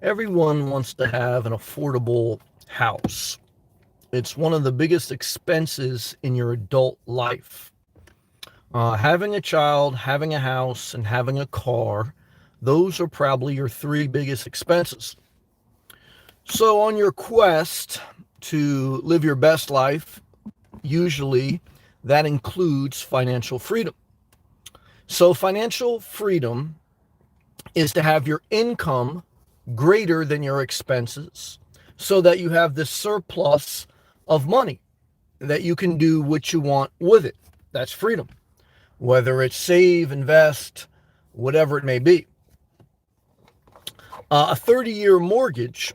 Everyone wants to have an affordable house. It's one of the biggest expenses in your adult life. Having a child, having a house, and having a car, those are probably your three biggest expenses. So, on your quest to live your best life, usually that includes financial freedom. So, financial freedom is to have your income greater than your expenses so that you have this surplus of money that you can do what you want with it. That's freedom, whether it's save, invest, whatever it may be. A 30-year mortgage,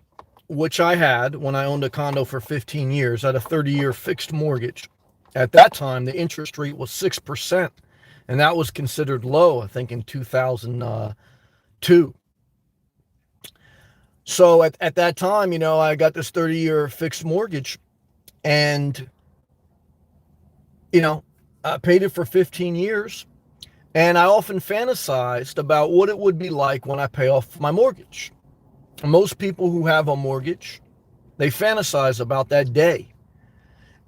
which I had when I owned a condo for 15 years, I had a 30-year fixed mortgage. At that time, the interest rate was 6%, and that was considered low, I think, in 2002. So at that time, I got this 30-year fixed mortgage, and, I paid it for 15 years. And I often fantasized about what it would be like when I pay off my mortgage. Most people who have a mortgage, they fantasize about that day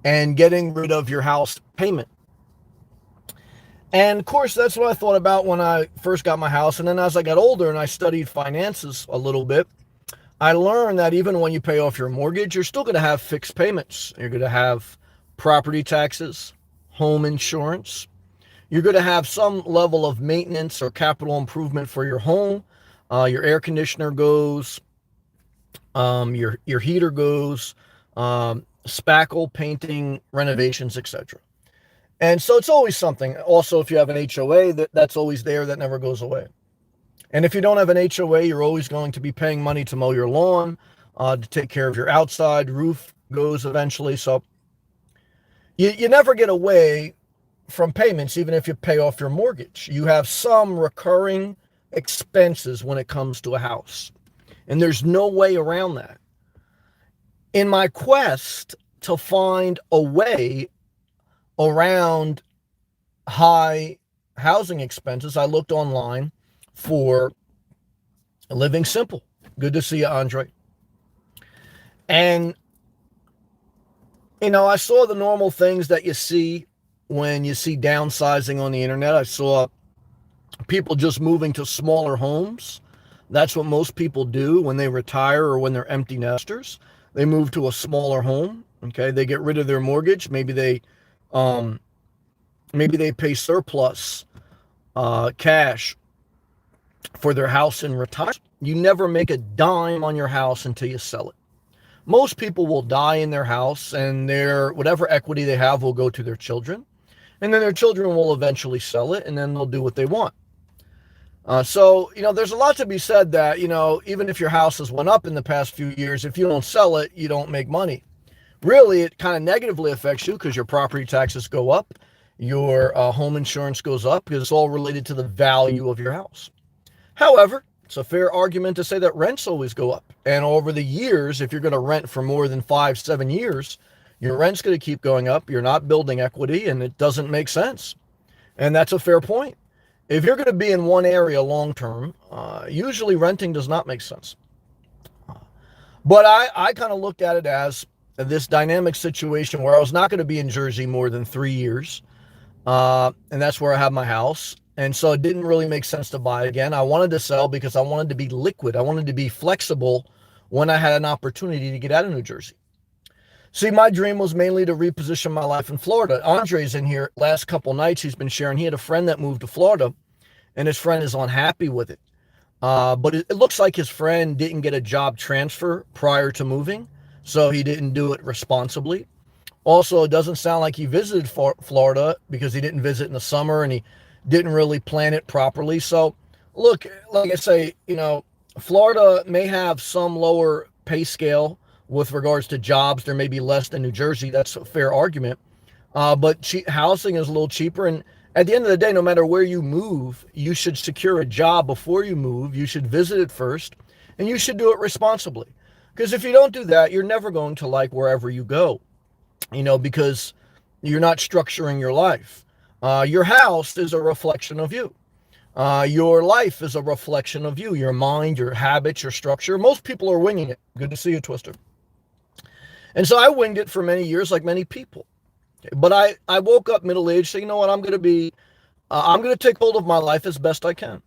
and getting rid of your house payment. And of course, that's what I thought about when I first got my house. And then as I got older and I studied finances a little bit, I learned that even when you pay off your mortgage, you're still going to have fixed payments. You're going to have property taxes, home insurance. You're going to have some level of maintenance or capital improvement for your home. Your air conditioner goes, your heater goes, spackle, painting, renovations, etc. And so it's always something. Also, if you have an HOA, that's always there. That never goes away. And if you don't have an HOA, you're always going to be paying money to mow your lawn, to take care of your outside. Roof goes eventually. So you never get away from payments, even if you pay off your mortgage. You have some recurring expenses when it comes to a house. And there's no way around that. In my quest to find a way around high housing expenses, I looked online for living simple. Good to see you, Andre. And, I saw the normal things that you see when you see downsizing on the internet. I saw people just moving to smaller homes. That's what most people do when they retire or when they're empty nesters. They move to a smaller home. Okay, they get rid of their mortgage. Maybe they pay surplus cash for their house and retire. You never make a dime on your house until you sell it. Most people will die in their house, and their whatever equity they have will go to their children. And then their children will eventually sell it, and then they'll do what they want. So, there's a lot to be said that, even if your house has went up in the past few years, if you don't sell it, you don't make money. Really, it kind of negatively affects you because your property taxes go up, your home insurance goes up, because it's all related to the value of your house. However, it's a fair argument to say that rents always go up. And over the years, if you're going to rent for more than 5-7 years, your rent's going to keep going up. You're not building equity, and it doesn't make sense. And that's a fair point. If you're going to be in one area long term, usually renting does not make sense. But I kind of looked at it as this dynamic situation where I was not going to be in Jersey more than 3 years. And that's where I have my house. And so it didn't really make sense to buy again. I wanted to sell because I wanted to be liquid. I wanted to be flexible when I had an opportunity to get out of New Jersey. See, my dream was mainly to reposition my life in Florida. Andre's in here last couple nights. He's been sharing. He had a friend that moved to Florida, and his friend is unhappy with it. But it looks like his friend didn't get a job transfer prior to moving, so he didn't do it responsibly. Also, it doesn't sound like he visited Florida because he didn't visit in the summer, and he didn't really plan it properly. So, look, like I say, Florida may have some lower pay scale with regards to jobs. There may be less than New Jersey. That's a fair argument. But housing is a little cheaper. And at the end of the day, no matter where you move, you should secure a job before you move. You should visit it first, and you should do it responsibly. Because if you don't do that, you're never going to like wherever you go, because you're not structuring your life. Your house is a reflection of you. Your life is a reflection of you, your mind, your habits, your structure. Most people are winging it. Good to see you, Twister. And so I winged it for many years, like many people. But I woke up middle aged, saying, you know what, I'm going to take hold of my life as best I can.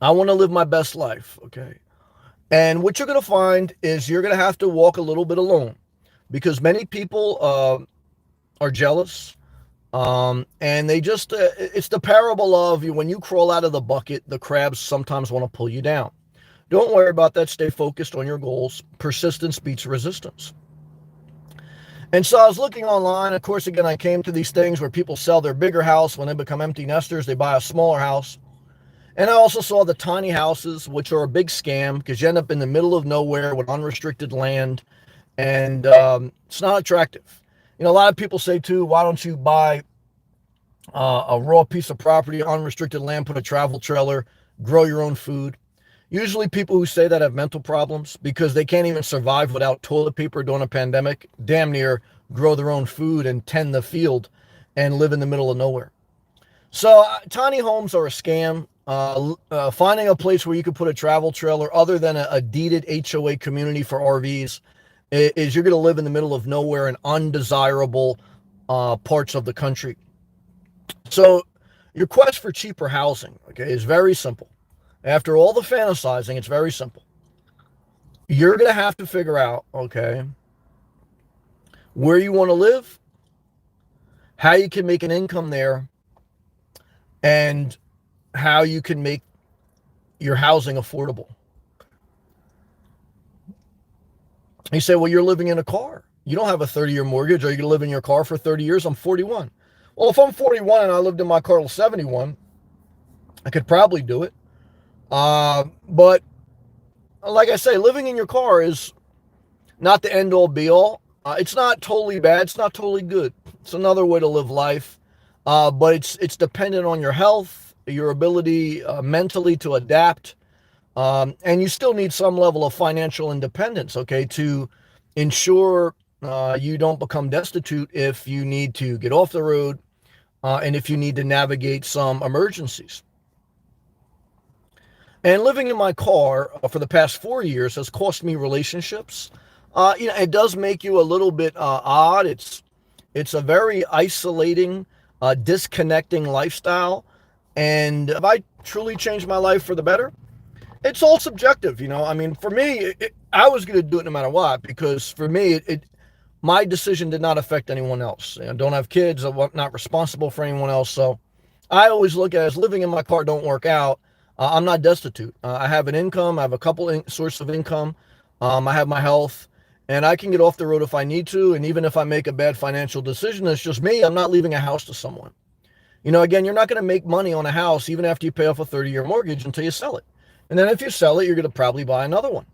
I want to live my best life, okay? And what you're going to find is you're going to have to walk a little bit alone because many people are jealous. And they just, it's the parable of when you crawl out of the bucket, the crabs sometimes want to pull you down. Don't worry about that. Stay focused on your goals. Persistence beats resistance. And so I was looking online. Of course, again, I came to these things where people sell their bigger house. When they become empty nesters, they buy a smaller house. And I also saw the tiny houses, which are a big scam because you end up in the middle of nowhere with unrestricted land. And it's not attractive. You know, a lot of people say, too, why don't you buy a raw piece of property, unrestricted land, put a travel trailer, grow your own food? Usually people who say that have mental problems because they can't even survive without toilet paper during a pandemic, damn near grow their own food and tend the field and live in the middle of nowhere. So tiny homes are a scam. Finding a place where you could put a travel trailer other than a deeded HOA community for RVs is you're going to live in the middle of nowhere in undesirable parts of the country. So your quest for cheaper housing, okay, is very simple. After all the fantasizing, it's very simple. You're going to have to figure out, okay, where you want to live, how you can make an income there, and how you can make your housing affordable. You say, well, you're living in a car. You don't have a 30-year mortgage. Are you going to live in your car for 30 years? I'm 41. Well, if I'm 41 and I lived in my car till 71, I could probably do it. But like I say, living in your car is not the end all be all. It's not totally bad. It's not totally good. It's another way to live life. But it's dependent on your health, your ability mentally to adapt. And you still need some level of financial independence, okay, to ensure you don't become destitute if you need to get off the road and if you need to navigate some emergencies. And living in my car for the past 4 years has cost me relationships. It does make you a little bit odd. It's a very isolating, disconnecting lifestyle. And have I truly changed my life for the better? It's all subjective, I mean, for me, I was going to do it no matter what, because for me, my decision did not affect anyone else. I don't have kids. I'm not responsible for anyone else. So I always look at it as living in my car don't work out. I'm not destitute. I have an income. I have a couple sources of income. I have my health, and I can get off the road if I need to. And even if I make a bad financial decision, it's just me. I'm not leaving a house to someone. Again, you're not going to make money on a house even after you pay off a 30-year mortgage until you sell it. And then if you sell it, you're going to probably buy another one.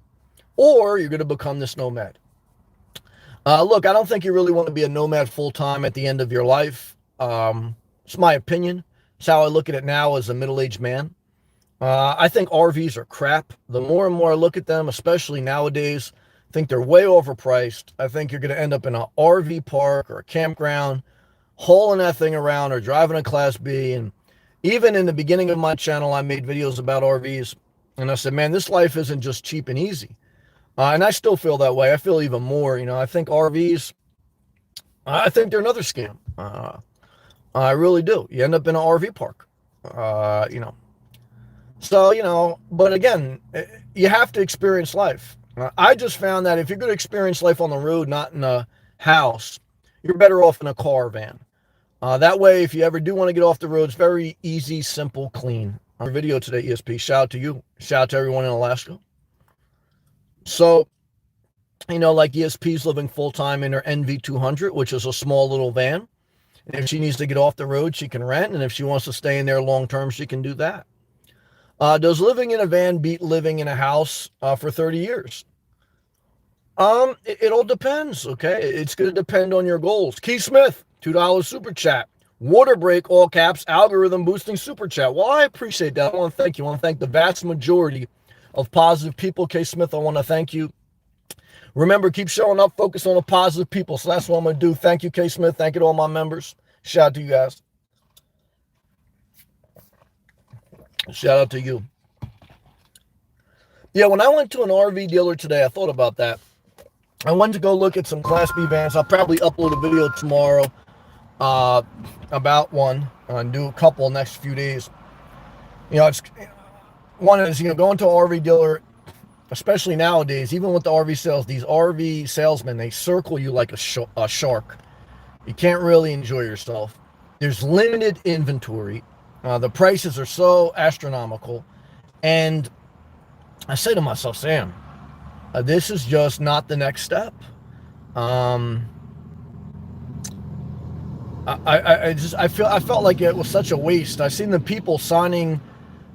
Or you're going to become this nomad. Look, I don't think you really want to be a nomad full-time at the end of your life. It's my opinion. It's how I look at it now as a middle-aged man. I think RVs are crap. The more and more I look at them, especially nowadays, I think they're way overpriced. I think you're going to end up in an RV park or a campground, hauling that thing around or driving a Class B. And even in the beginning of my channel, I made videos about RVs. And I said, man, this life isn't just cheap and easy. And I still feel that way. I feel even more. I think RVs, I think they're another scam. I really do. You end up in an RV park, So, but again, you have to experience life. I just found that if you're going to experience life on the road, not in a house, you're better off in a car van. That way, if you ever do want to get off the road, it's very easy, simple, clean. Our video today, ESP, shout out to you. Shout out to everyone in Alaska. So, like ESP's living full-time in her NV200, which is a small little van. And if she needs to get off the road, she can rent. And if she wants to stay in there long-term, she can do that. Does living in a van beat living in a house for 30 years? It all depends, okay? It's going to depend on your goals. Keith Smith, $2 super chat. Water break, all caps, algorithm boosting super chat. Well, I appreciate that. I want to thank you. I want to thank the vast majority of positive people. K. Smith, I want to thank you. Remember, keep showing up, focus on the positive people. So that's what I'm going to do. Thank you, K. Smith. Thank you to all my members. Shout out to you guys. Shout out to you. Yeah, when I went to an RV dealer today, I thought about that. I went to go look at some Class B vans. I'll probably upload a video tomorrow uh, about one and do a couple next few days. It's one is going to an RV dealer, especially nowadays. Even with the RV sales, these RV salesmen, they circle you like a shark. You can't really enjoy yourself. There's limited inventory. The prices are so astronomical, and I say to myself, Sam, this is just not the next step. I felt like it was such a waste. I seen the people signing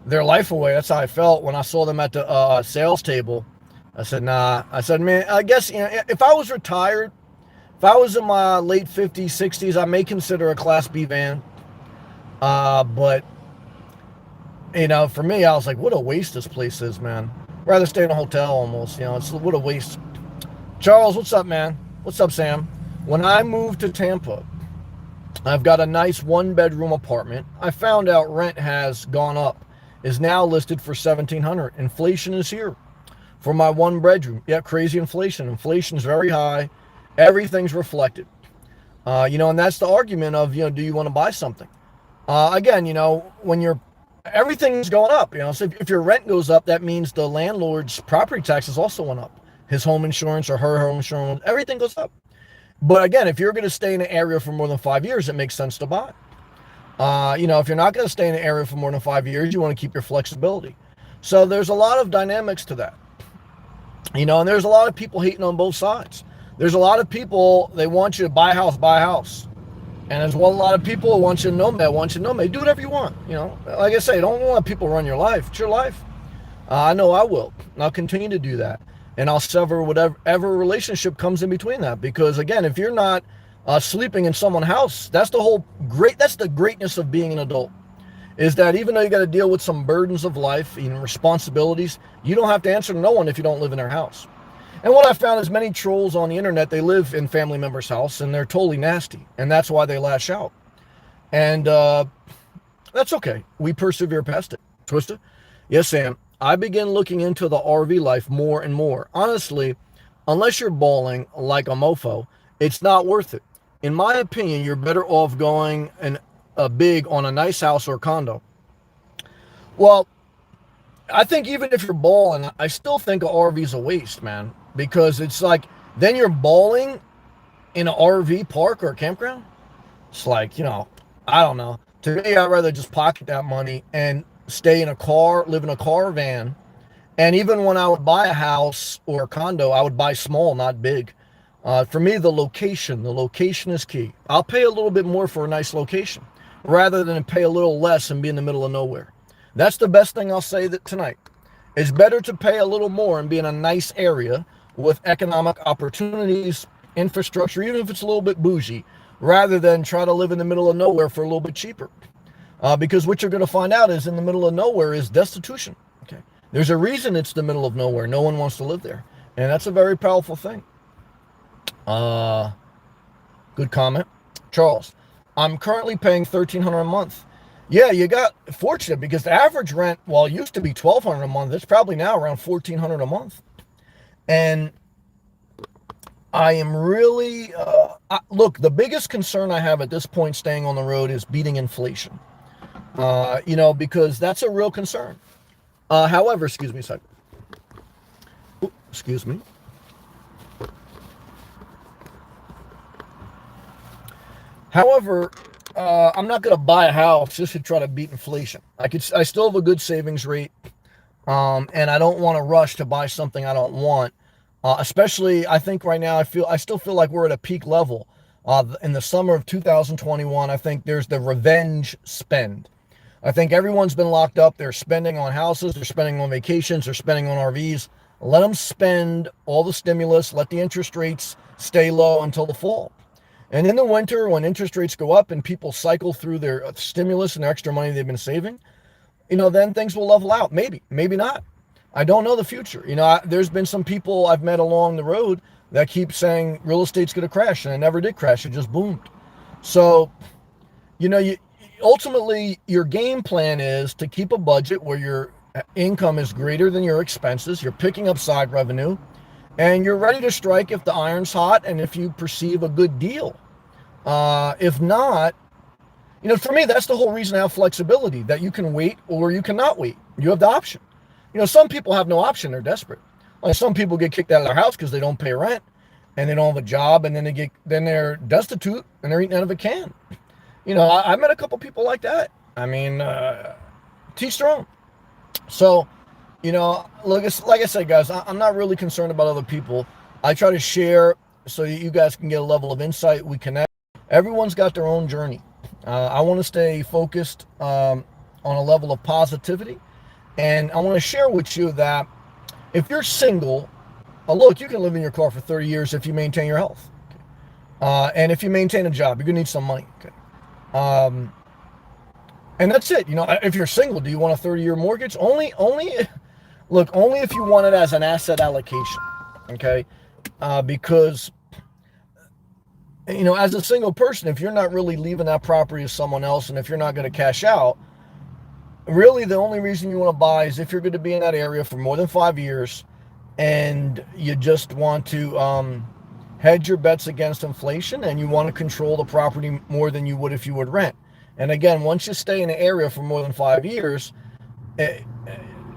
their life away. That's how I felt when I saw them at the sales table. I said, nah. I said, man, I guess if I was retired, if I was in my late 50s, 60s, I may consider a Class B van. But for me, I was like, what a waste this place is, man. I'd rather stay in a hotel almost. It's what a waste. Charles, what's up, man? What's up, Sam? When I moved to Tampa, I've got a nice one-bedroom apartment. I found out rent has gone up, is now listed for $1,700. Inflation is here for my one-bedroom. Yeah, crazy inflation. Inflation is very high. Everything's reflected. And that's the argument of, do you want to buy something? Again, when everything's going up, so if your rent goes up, that means the landlord's property taxes also went up. His home insurance or her home insurance, everything goes up. But again, if you're going to stay in an area for more than 5 years, it makes sense to buy. If you're not going to stay in an area for more than 5 years, you want to keep your flexibility. So there's a lot of dynamics to that. And there's a lot of people hating on both sides. There's a lot of people, they want you to buy a house. And there's a lot of people who want you to nomad. Do whatever you want. Like I say, don't let people run your life. It's your life. I know I will. And I'll continue to do that. And I'll sever whatever relationship comes in between that. Because again, if you're not sleeping in someone's house, that's the greatness of being an adult. Is that even though you got to deal with some burdens of life and responsibilities, you don't have to answer to no one if you don't live in their house. And what I found is many trolls on the internet, they live in family members' house and they're totally nasty. And that's why they lash out. And that's okay. We persevere past it. Twister? Yes, Sam. I began looking into the RV life more and more. Honestly, unless you're balling like a mofo, it's not worth it. In my opinion, you're better off going big on a nice house or condo. Well, I think even if you're balling, I still think an RV is a waste, man. Because it's like, then you're balling in an RV park or a campground. It's like, I don't know. To me, I'd rather just pocket that money and stay in a car, live in a caravan. And even when I would buy a house or a condo, I would buy small, not big. For me, the location is key. I'll pay a little bit more for a nice location rather than pay a little less and be in the middle of nowhere. That's the best thing I'll say tonight. It's better to pay a little more and be in a nice area with economic opportunities, infrastructure, even if it's a little bit bougie, rather than try to live in the middle of nowhere for a little bit cheaper. Because what you're going to find out is in the middle of nowhere is destitution. Okay, there's a reason it's the middle of nowhere. No one wants to live there. And that's a very powerful thing. Good comment. Charles, I'm currently paying $1,300 a month. Yeah, you got fortunate because the average rent, well, it used to be $1,200 a month. It's probably now around $1,400 a month. And I am really, look, the biggest concern I have at this point staying on the road is beating inflation. Because that's a real concern. However, excuse me a second. Excuse me. However, I'm not going to buy a house just to try to beat inflation. I still have a good savings rate, and I don't want to rush to buy something I don't want. Especially, I think right now I still feel like we're at a peak level. In the summer of 2021, I think there's the revenge spend. I think everyone's been locked up. They're spending on houses, they're spending on vacations, they're spending on RVs. Let them spend all the stimulus. Let the interest rates stay low until the fall. And in the winter, when interest rates go up and people cycle through their stimulus and their extra money they've been saving, then things will level out. Maybe not. I don't know the future. There's been some people I've met along the road that keep saying real estate's going to crash, and it never did crash. It just boomed. So, ultimately, your game plan is to keep a budget where your income is greater than your expenses. You're picking up side revenue, and you're ready to strike if the iron's hot and if you perceive a good deal. If not, for me, that's the whole reason I have flexibility, that you can wait or you cannot wait. You have the option. Some people have no option. They're desperate. Like some people get kicked out of their house because they don't pay rent and they don't have a job, and then they're destitute and they're eating out of a can. I met a couple people like that. I mean, teach their own. So, like I said, guys, I'm not really concerned about other people. I try to share so that you guys can get a level of insight. We connect. Everyone's got their own journey. I want to stay focused on a level of positivity. And I want to share with you that if you're single, look, you can live in your car for 30 years if you maintain your health. And if you maintain a job, you're going to need some money. Okay. And that's it. If you're single, do you want a 30-year mortgage? Only if you want it as an asset allocation. Okay. Because, as a single person, if you're not really leaving that property to someone else, and if you're not going to cash out, really the only reason you want to buy is if you're going to be in that area for more than 5 years and you just want to hedge your bets against inflation, and you want to control the property more than you would if you would rent. And again, once you stay in an area for more than 5 years,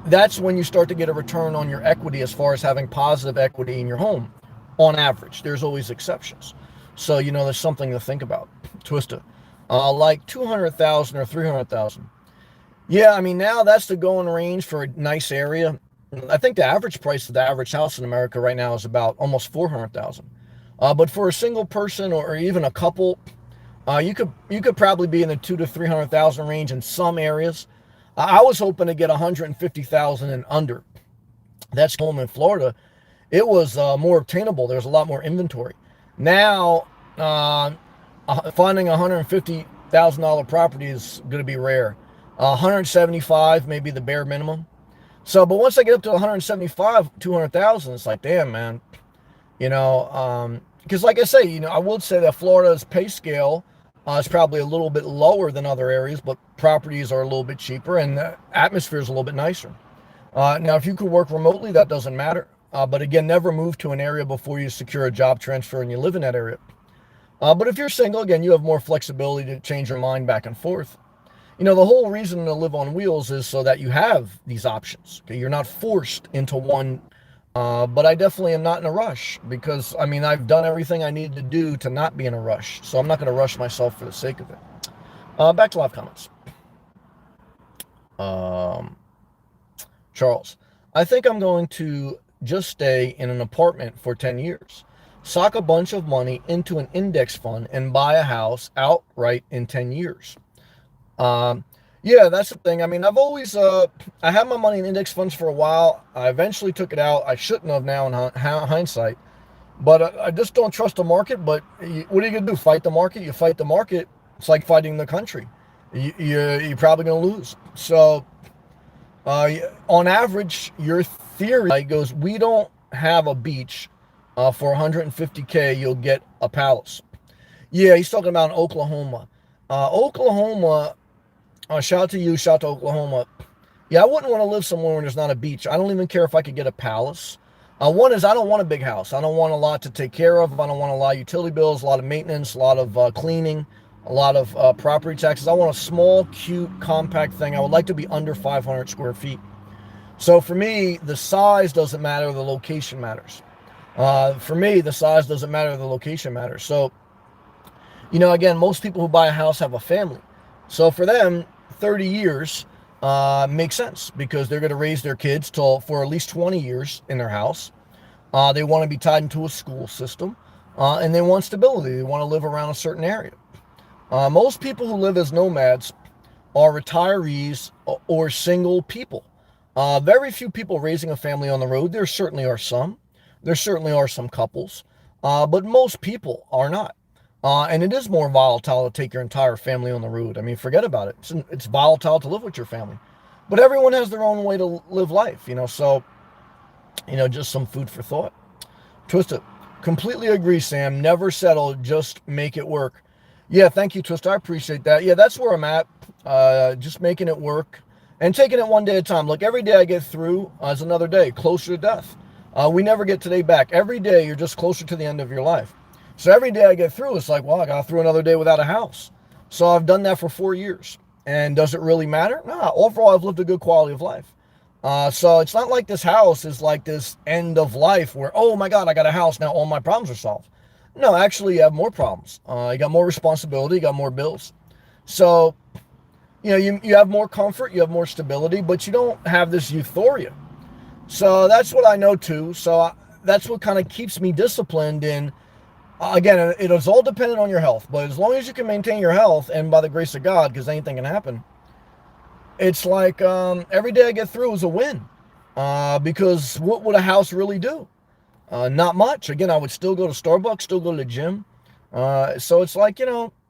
that's when you start to get a return on your equity as far as having positive equity in your home. On average, there's always exceptions. So, there's something to think about. Twista. Like 200,000 or 300,000. Yeah, I mean, now that's the going range for a nice area. I think the average price of the average house in America right now is about almost 400,000. But for a single person or even a couple, you could probably be in the 200,000 to 300,000 range in some areas. I was hoping to get 150,000 and under. That's home in Florida. It was more obtainable. There was a lot more inventory. Now, finding a $150,000 property is going to be rare. 175 may be the bare minimum. So, but once I get up to 175, 200,000, it's like, damn, man. Because like I say, I would say that Florida's pay scale is probably a little bit lower than other areas, but properties are a little bit cheaper and the atmosphere is a little bit nicer. Now, if you could work remotely, that doesn't matter. But again, never move to an area before you secure a job transfer and you live in that area. But if you're single, again, you have more flexibility to change your mind back and forth. The whole reason to live on wheels is so that you have these options. Okay? You're not forced into one. But I definitely am not in a rush because, I've done everything I need to do to not be in a rush. So I'm not going to rush myself for the sake of it. Back to live comments. Charles, I think I'm going to just stay in an apartment for 10 years, sock a bunch of money into an index fund, and buy a house outright in 10 years. Yeah, that's the thing. I've always, I had my money in index funds for a while. I eventually took it out. I shouldn't have now in hindsight, but I just don't trust the market. But what are you going to do? Fight the market? You fight the market. It's like fighting the country. You're probably going to lose. So, on average, your theory goes, we don't have a beach. For 150K, you'll get a palace. Yeah, he's talking about Oklahoma. Oklahoma, shout out to you, shout out to Oklahoma. Yeah, I wouldn't want to live somewhere where there's not a beach. I don't even care if I could get a palace. One is I don't want a big house. I don't want a lot to take care of. I don't want a lot of utility bills, a lot of maintenance, a lot of cleaning, a lot of property taxes. I want a small, cute, compact thing. I would like to be under 500 square feet. So for me, the size doesn't matter. The location matters. For me, the size doesn't matter. The location matters. So, again, most people who buy a house have a family. So for them, 30 years makes sense because they're going to raise their kids for at least 20 years in their house. They want to be tied into a school system, and they want stability. They want to live around a certain area. Most people who live as nomads are retirees or single people. Very few people raising a family on the road. There certainly are some. There certainly are some couples, but most people are not. And it is more volatile to take your entire family on the road. Forget about it. It's volatile to live with your family. But everyone has their own way to live life, so, just some food for thought. Twisted. Completely agree, Sam. Never settle, just make it work. Yeah, thank you, Twist. I appreciate that. Yeah, that's where I'm at. Just making it work and taking it one day at a time. Look, every day I get through is another day closer to death. We never get today back. Every day you're just closer to the end of your life. So every day I get through, it's like, well, I got through another day without a house. So I've done that for 4 years. And does it really matter? No, overall, I've lived a good quality of life. So it's not like this house is like this end of life where, oh my God, I got a house. Now all my problems are solved. No, actually, you have more problems. You got more responsibility, you got more bills. So, you have more comfort, you have more stability, but you don't have this euphoria. So that's what I know too. That's what kind of keeps me disciplined in. Again, it is all dependent on your health, but as long as you can maintain your health, and by the grace of God, because anything can happen, it's like every day I get through is a win. Because what would a house really do? Not much. Again, I would still go to Starbucks, still go to the gym. So it's like,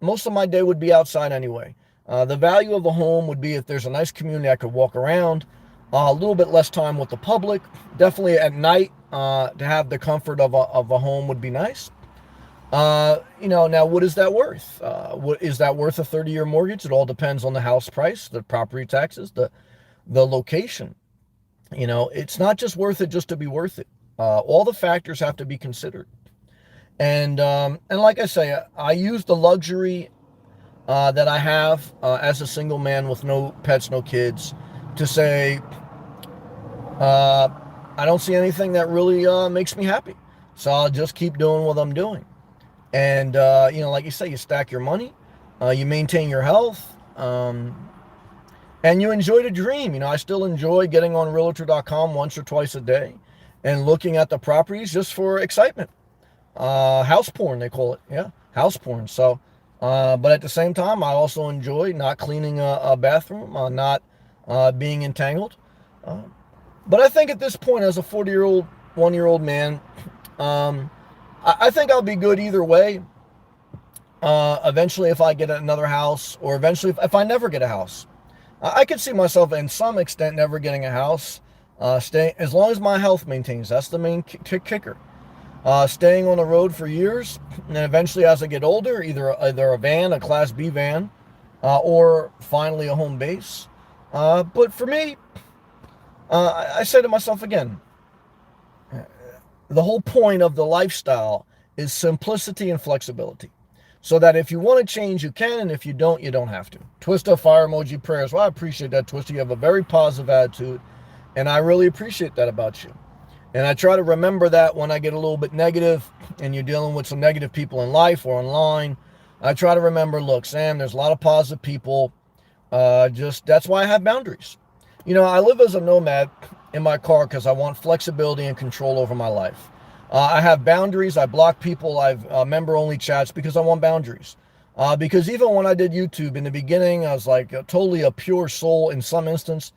most of my day would be outside anyway. The value of a home would be if there's a nice community I could walk around, a little bit less time with the public. Definitely at night, to have the comfort of a home would be nice. Now what is that worth? What is that worth a 30-year mortgage? It all depends on the house price, the property taxes, the location. It's not just worth it just to be worth it. All the factors have to be considered. And like I say, I use the luxury that I have as a single man with no pets, no kids, to say uh, I don't see anything that really makes me happy. So I'll just keep doing what I'm doing. And like you say, you stack your money, you maintain your health, and you enjoy the dream. I still enjoy getting on Realtor.com once or twice a day and looking at the properties just for excitement. House porn, they call it. Yeah, house porn. So, but at the same time, I also enjoy not cleaning a bathroom, not being entangled. Uh, but I think at this point, as a 40-year-old, 1-year-old man, um, I think I'll be good either way. Eventually, if I get another house, or eventually, if I never get a house, I could see myself, in some extent, never getting a house. Staying as long as my health maintains. That's the main kicker. Staying on the road for years, and then eventually, as I get older, either a van, a Class B van, or finally a home base. But for me, I say to myself again, the whole point of the lifestyle is simplicity and flexibility. So that if you want to change, you can, and if you don't have to. Twista, fire emoji, prayers. Well, I appreciate that, Twista. You have a very positive attitude, and I really appreciate that about you. And I try to remember that when I get a little bit negative and you're dealing with some negative people in life or online. I try to remember, look, Sam, there's a lot of positive people. Just that's why I have boundaries. I live as a nomad in my car because I want flexibility and control over my life. I have boundaries. I block people. I've member-only chats because I want boundaries. Because even when I did YouTube in the beginning, I was like totally a pure soul in some instance.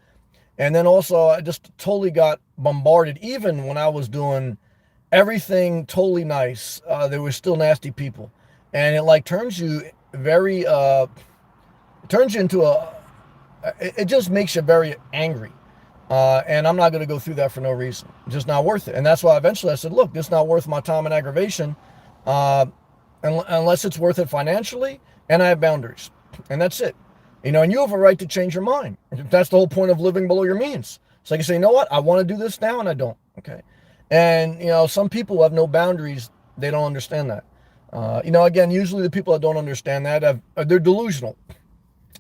And then also I just totally got bombarded. Even when I was doing everything totally nice, there were still nasty people. And it like turns you very, turns you into it just makes you very angry. And I'm not going to go through that for no reason. It's just not worth it. And that's why eventually I said, look, this is not worth my time and aggravation unless it's worth it financially and I have boundaries. And that's it. And you have a right to change your mind. That's the whole point of living below your means. So I can say, you know what? I want to do this now and I don't. Okay. And, some people who have no boundaries, they don't understand that. Again, usually the people that don't understand that, they're delusional.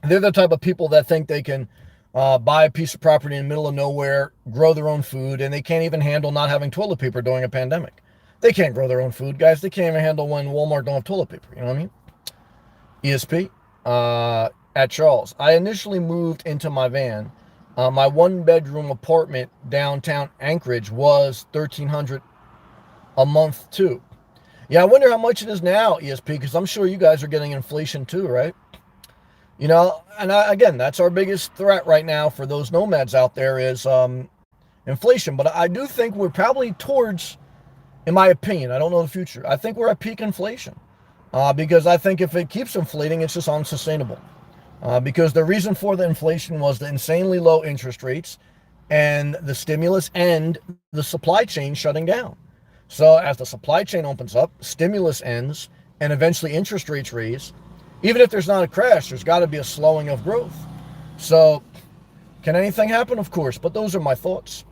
They're the type of people that think they can buy a piece of property in the middle of nowhere, grow their own food, and they can't even handle not having toilet paper during a pandemic. They can't grow their own food, guys. They can't even handle when Walmart don't have toilet paper. You know what I mean? ESP at Charles. I initially moved into my van. My one-bedroom apartment downtown Anchorage was $1,300 a month too. Yeah, I wonder how much it is now, ESP, because I'm sure you guys are getting inflation too, right? And again, that's our biggest threat right now for those nomads out there is inflation. But I do think we're probably towards, in my opinion, I don't know the future, I think we're at peak inflation. Because I think if it keeps inflating, it's just unsustainable. Because the reason for the inflation was the insanely low interest rates and the stimulus and the supply chain shutting down. So as the supply chain opens up, stimulus ends, and eventually interest rates raise, Even if there's not a crash, there's got to be a slowing of growth. So, can anything happen? Of course, but those are my thoughts.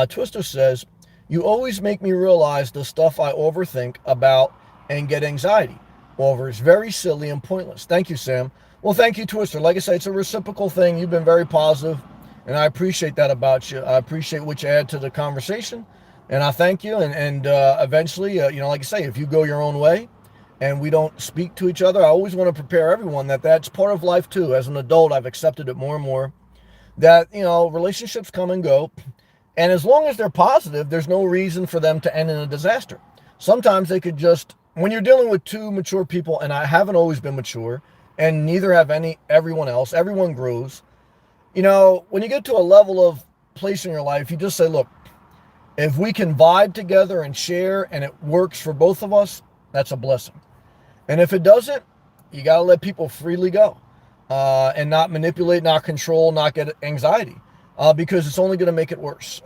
Twister says, you always make me realize the stuff I overthink about and get anxiety over is very silly and pointless. Thank you, Sam. Well, thank you, Twister. Like I say, it's a reciprocal thing. You've been very positive, and I appreciate that about you. I appreciate what you add to the conversation, and I thank you. And eventually, like I say, if you go your own way and we don't speak to each other, I always want to prepare everyone that that's part of life too. As an adult, I've accepted it more and more that, relationships come and go. And as long as they're positive, there's no reason for them to end in a disaster. Sometimes they could just, when you're dealing with two mature people, and I haven't always been mature, and neither have everyone else, everyone grows. When you get to a level of place in your life, you just say, look, if we can vibe together and share and it works for both of us, that's a blessing. And if it doesn't, you got to let people freely go and not manipulate, not control, not get anxiety. Because it's only going to make it worse.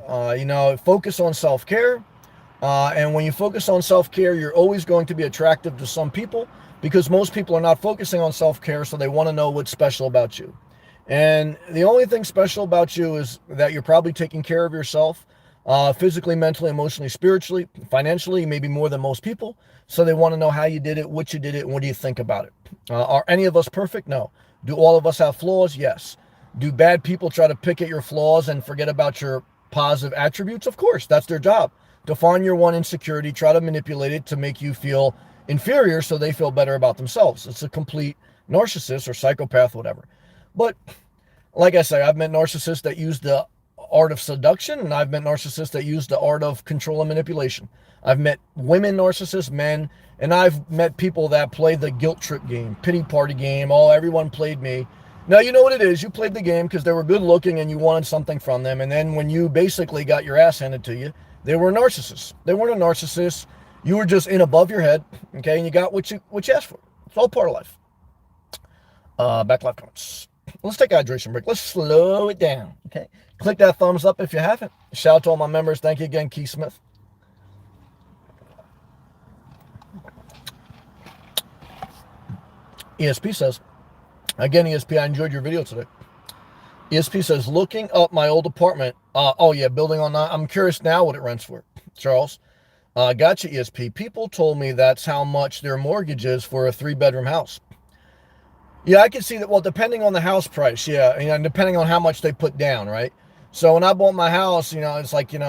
Focus on self-care. And when you focus on self-care, you're always going to be attractive to some people because most people are not focusing on self-care, so they want to know what's special about you. And the only thing special about you is that you're probably taking care of yourself physically, mentally, emotionally, spiritually, financially, maybe more than most people. So they want to know how you did it, what you did it, and what do you think about it. Are any of us perfect? No. Do all of us have flaws? Yes. Do bad people try to pick at your flaws and forget about your positive attributes? Of course, that's their job. To find your one insecurity, try to manipulate it to make you feel inferior so they feel better about themselves. It's a complete narcissist or psychopath, whatever. But like I say, I've met narcissists that use the art of seduction, and I've met narcissists that use the art of control and manipulation. I've met women narcissists, men, and I've met people that play the guilt trip game, pity party game. Oh, everyone played me. Now, you know what it is. You played the game because they were good looking and you wanted something from them. And then when you basically got your ass handed to you, they were narcissists. They weren't a narcissist. You were just in above your head, okay? And you got what you asked for. It's all part of life. Back left comments. Let's take a hydration break. Let's slow it down, okay? Click that thumbs up if you haven't. Shout out to all my members. Thank you again, Keith Smith. ESP says, again, ESP, I enjoyed your video today. ESP says, looking up my old apartment. Building on 9. I'm curious now what it rents for. Charles. Gotcha, ESP. People told me that's how much their mortgage is for a 3-bedroom house. Yeah, I can see that. Well, depending on the house price. Yeah. And depending on how much they put down, right? So when I bought my house, it's like, you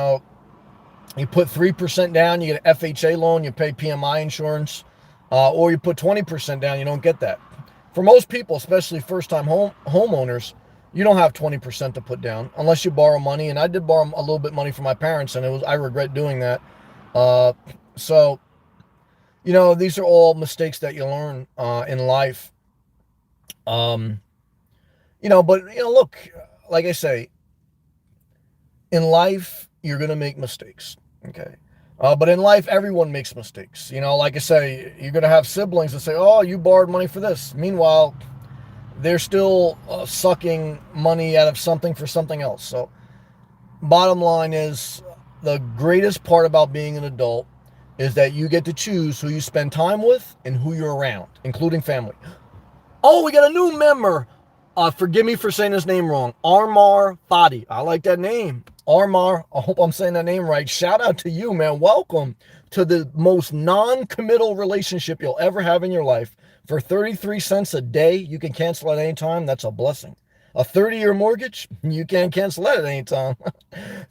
put 3% down, you get an FHA loan, you pay PMI insurance, or you put 20% down, you don't get that. For most people, especially first-time homeowners, you don't have 20% to put down unless you borrow money. And I did borrow a little bit of money from my parents, and I regret doing that. So, these are all mistakes that you learn in life. Look, like I say, in life, you're going to make mistakes, okay? But in life, everyone makes mistakes. Like I say, you're going to have siblings that say, oh, you borrowed money for this. Meanwhile, they're still sucking money out of something for something else. So bottom line is, the greatest part about being an adult is that you get to choose who you spend time with and who you're around, including family. Oh, we got a new member. Forgive me for saying his name wrong. Armar Fadi. I like that name. Armar, I hope I'm saying that name right. Shout out to you, man. Welcome to the most non-committal relationship you'll ever have in your life. For 33 cents a day, you can cancel at any time. That's a blessing. A 30-year mortgage, you can't cancel that at any time.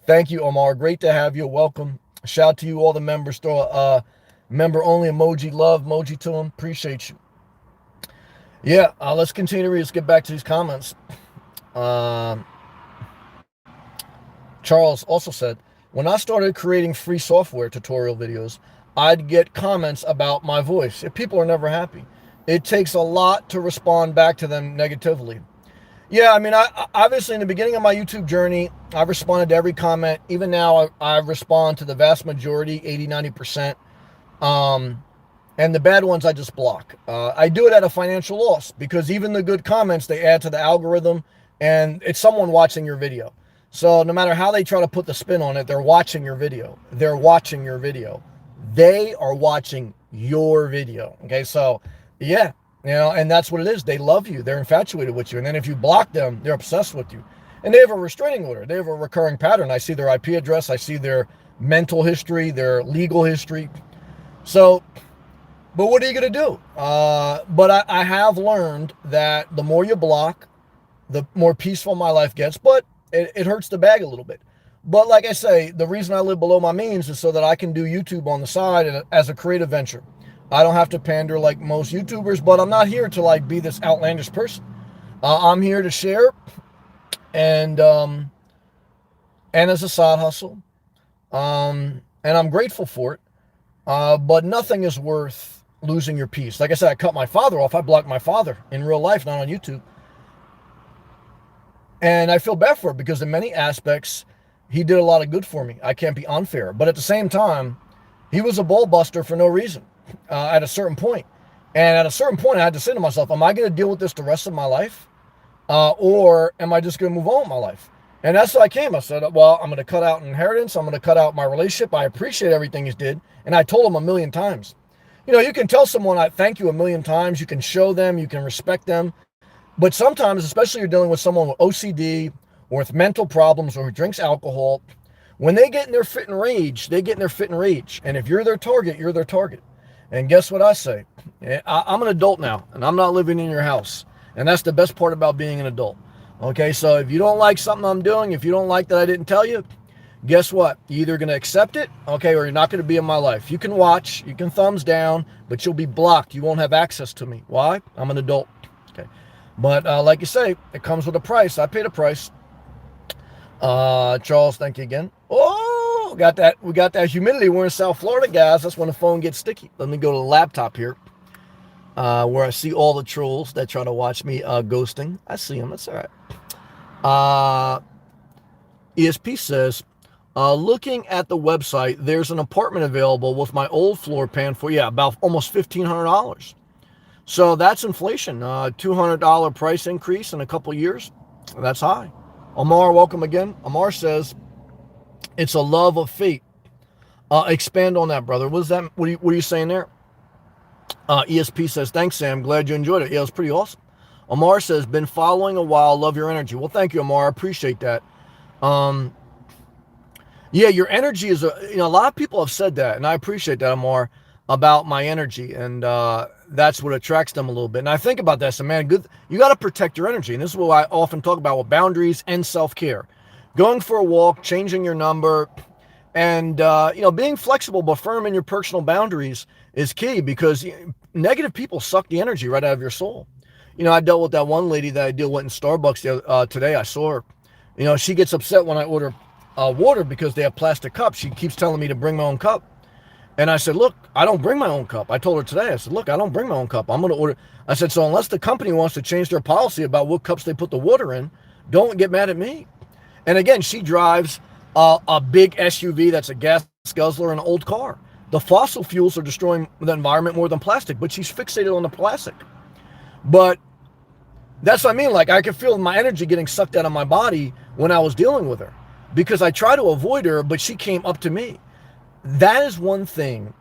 Thank you, Omar. Great to have you. Welcome. Shout out to you, all the members. Throw a member-only emoji, love emoji to them. Appreciate you. Yeah, let's continue to read. Let's get back to these comments. Charles also said, when I started creating free software tutorial videos, I'd get comments about my voice. People are never happy. It takes a lot to respond back to them negatively. Yeah, I obviously in the beginning of my YouTube journey, I've responded to every comment. Even now, I respond to the vast majority, 80, 90%. And the bad ones I just block. I do it at a financial loss because even the good comments, they add to the algorithm and it's someone watching your video. So no matter how they try to put the spin on it, they're watching your video. They're watching your video. They are watching your video. Okay, so yeah, And that's what it is. They love you. They're infatuated with you. And then if you block them, they're obsessed with you. And they have a restraining order. They have a recurring pattern. I see their IP address. I see their mental history, their legal history. So, but what are you going to do? But I have learned that the more you block, the more peaceful my life gets. But it hurts the bag a little bit. But like I say, the reason I live below my means is so that I can do YouTube on the side as a creative venture. I don't have to pander like most YouTubers, but I'm not here to like be this outlandish person. I'm here to share and as a side hustle. And I'm grateful for it. But nothing is worth losing your peace. Like I said, I cut my father off. I blocked my father in real life, not on YouTube. And I feel bad for it because in many aspects, he did a lot of good for me. I can't be unfair. But at the same time, he was a ball buster for no reason at a certain point. And at a certain point, I had to say to myself, am I going to deal with this the rest of my life? Or am I just going to move on with my life? And that's what I came. I said, well, I'm going to cut out inheritance. I'm going to cut out my relationship. I appreciate everything he did. And I told him a million times. You can tell someone I thank you a million times. You can show them. You can respect them. But sometimes, especially you're dealing with someone with OCD or with mental problems or who drinks alcohol, when they get in their fit and rage, they get in their fit and rage. And if you're their target, you're their target. And guess what I say? I'm an adult now, and I'm not living in your house. And that's the best part about being an adult. Okay, so if you don't like something I'm doing, if you don't like that I didn't tell you, guess what? You're either going to accept it, okay, or you're not going to be in my life. You can watch, you can thumbs down, but you'll be blocked. You won't have access to me. Why? I'm an adult. Okay. But like you say, it comes with a price. I paid a price. Charles, thank you again. Oh, we got that humidity. We're in South Florida, guys. That's when the phone gets sticky. Let me go to the laptop here, where I see all the trolls that try to watch me ghosting. I see them. That's all right. ESP says, looking at the website, there's an apartment available with my old floor plan for, about almost $1,500. So that's inflation. $200 price increase in a couple years. That's high. Amar, welcome again. Amar says, it's a love of fate. Expand on that, brother. What is that? What are you saying there? ESP says, thanks, Sam. Glad you enjoyed it. Yeah, it was pretty awesome. Amar says, been following a while. Love your energy. Well, thank you, Amar. I appreciate that. Yeah, your energy is, a lot of people have said that, and I appreciate that, Amar, about my energy, and that's what attracts them a little bit. And I think about that, so man, you got to protect your energy, and this is what I often talk about with boundaries and self-care. Going for a walk, changing your number, and being flexible but firm in your personal boundaries is key, because negative people suck the energy right out of your soul. I dealt with that one lady that I deal with in Starbucks today. I saw her. She gets upset when I order water because they have plastic cups. She keeps telling me to bring my own cup. And I said, look, I don't bring my own cup. I told her today, I said, look, I don't bring my own cup. I'm going to order. I said, so unless the company wants to change their policy about what cups they put the water in, don't get mad at me. And again, she drives a big SUV that's a gas guzzler and an old car. The fossil fuels are destroying the environment more than plastic, but she's fixated on the plastic. But that's what I mean. Like, I could feel my energy getting sucked out of my body when I was dealing with her, because I try to avoid her, but she came up to me. That is one thing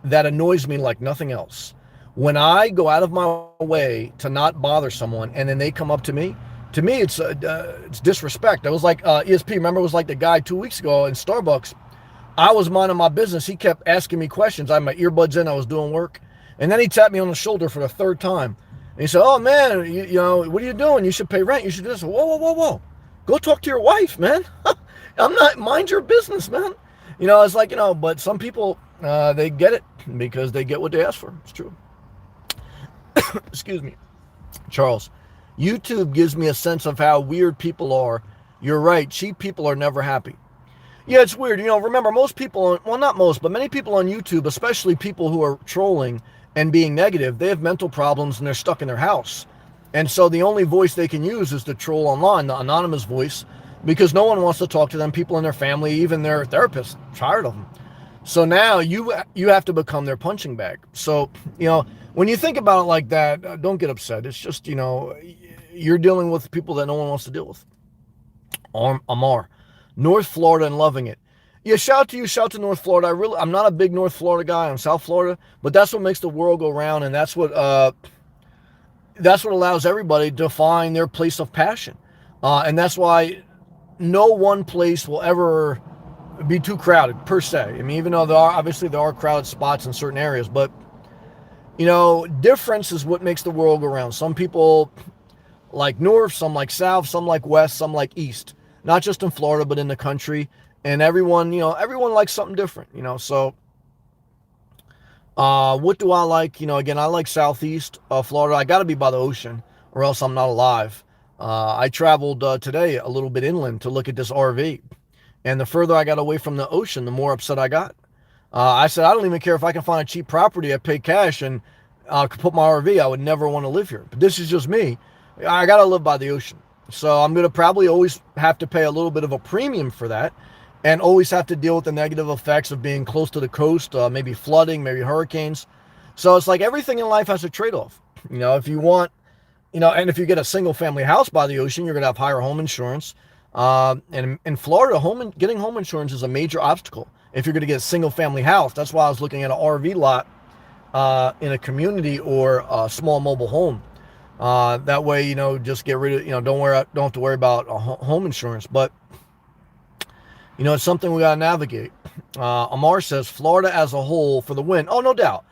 that annoys me like nothing else. When I go out of my way to not bother someone and then they come up to me it's disrespect. It was like ESP. Remember, it was like the guy 2 weeks ago in Starbucks. I was minding my business. He kept asking me questions. I had my earbuds in. I was doing work. And then he tapped me on the shoulder for the third time. And he said, oh, man, what are you doing? You should pay rent. You should do this. Whoa. Go talk to your wife, man. I'm not, mind your business, man. It's like, but some people, they get it because they get what they ask for. It's true. Excuse me. Charles, YouTube gives me a sense of how weird people are. You're right. Cheap people are never happy. Yeah, it's weird. Remember, most people, well, not most, but many people on YouTube, especially people who are trolling and being negative, they have mental problems and they're stuck in their house. And so the only voice they can use is the troll online, the anonymous voice, because no one wants to talk to them. People in their family, even their therapists, tired of them. So now you have to become their punching bag. So, when you think about it like that, don't get upset. It's just, you're dealing with people that no one wants to deal with. Amar, North Florida and loving it. Yeah, shout out to you. Shout out to North Florida. I'm not a big North Florida guy. I'm South Florida, but that's what makes the world go round. And that's what, that's what allows everybody to find their place of passion. And that's why no one place will ever be too crowded per se. I mean, even though there are crowded spots in certain areas, but difference is what makes the world go round. Some people like north, some like south, some like west, some like east. Not just in Florida, but in the country. And everyone likes something different. So what do I like? Again, I like southeast Florida. I got to be by the ocean, or else I'm not alive. I traveled today a little bit inland to look at this RV, and the further I got away from the ocean, the more upset I got. I said, I don't even care if I can find a cheap property, I pay cash, and could put my RV. I would never want to live here. But this is just me. I got to live by the ocean. So I'm going to probably always have to pay a little bit of a premium for that, and always have to deal with the negative effects of being close to the coast, maybe flooding, maybe hurricanes. So it's like everything in life has a trade-off. If you want, and if you get a single family house by the ocean, you're going to have higher home insurance. And in Florida, getting home insurance is a major obstacle. If you're going to get a single family house, that's why I was looking at an RV lot in a community or a small mobile home. That way, just get rid of, don't have to worry about home insurance. But it's something we got to navigate. Amar says Florida as a whole for the win. Oh, no doubt.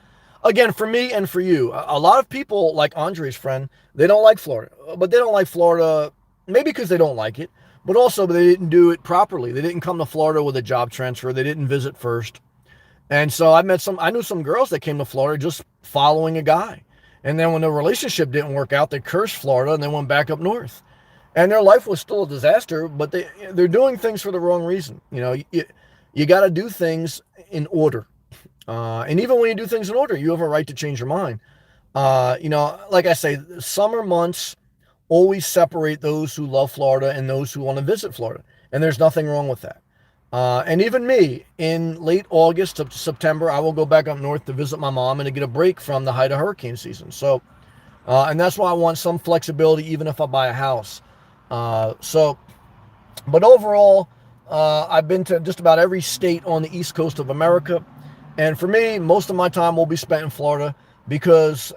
Again, for me and for you, a lot of people like Andre's friend, they don't like Florida, but they don't like Florida maybe because they don't like it, but also they didn't do it properly. They didn't come to Florida with a job transfer. They didn't visit first. And so I knew some girls that came to Florida just following a guy. And then when the relationship didn't work out, they cursed Florida and they went back up north. And their life was still a disaster, but they're doing things for the wrong reason. You got to do things in order. And even when you do things in order, you have a right to change your mind. Like I say, summer months always separate those who love Florida and those who want to visit Florida. And there's nothing wrong with that. And even me, in late August to September, I will go back up north to visit my mom and to get a break from the height of hurricane season. So, and that's why I want some flexibility, even if I buy a house. But overall, I've been to just about every state on the East Coast of America. And for me, most of my time will be spent in Florida because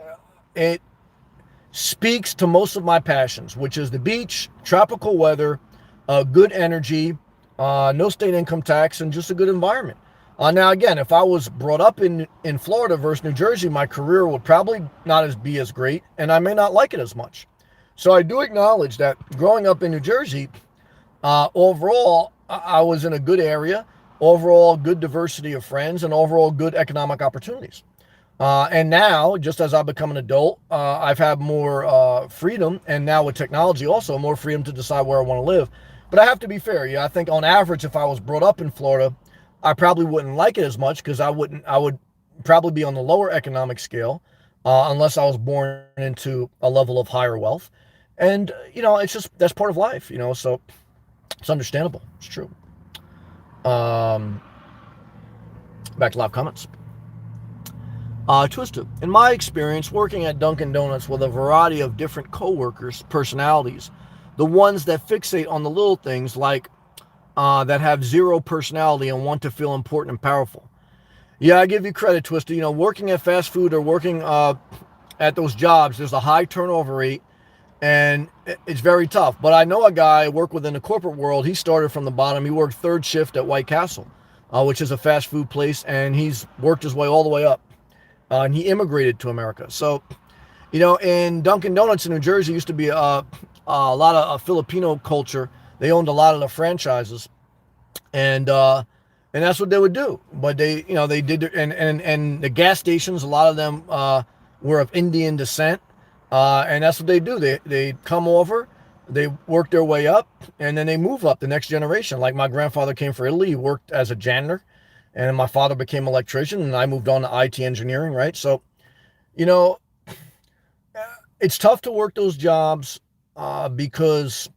it speaks to most of my passions, which is the beach, tropical weather, good energy, no state income tax, and just a good environment. Now, again, if I was brought up in Florida versus New Jersey, my career would probably not be as great, and I may not like it as much. So I do acknowledge that growing up in New Jersey, overall, I was in a good area, overall good diversity of friends, and overall good economic opportunities. And now, just as I've become an adult, I've had more freedom, and now with technology also, more freedom to decide where I want to live. But I have to be fair. I think on average, if I was brought up in Florida, I probably wouldn't like it as much because I would probably be on the lower economic scale, unless I was born into a level of higher wealth. And, that's part of life, so it's understandable. It's true. Back to live comments. Twister. In my experience working at Dunkin' Donuts with a variety of different coworkers' personalities, the ones that fixate on the little things like that have zero personality and want to feel important and powerful. Yeah, I give you credit, Twister. Working at fast food or working at those jobs, there's a high turnover rate, and it's very tough. But I know a guy I work with in the corporate world. He started from the bottom. He worked third shift at White Castle, which is a fast food place, and he's worked his way all the way up. And he immigrated to America. So, in Dunkin' Donuts in New Jersey used to be a lot of Filipino culture. They owned a lot of the franchises, and that's what they would do. But they did, and the gas stations, a lot of them were of Indian descent, and that's what they do. They come over, they work their way up, and then they move up the next generation. Like my grandfather came from Italy, he worked as a janitor. And my father became an electrician, and I moved on to IT engineering, right? So, it's tough to work those jobs because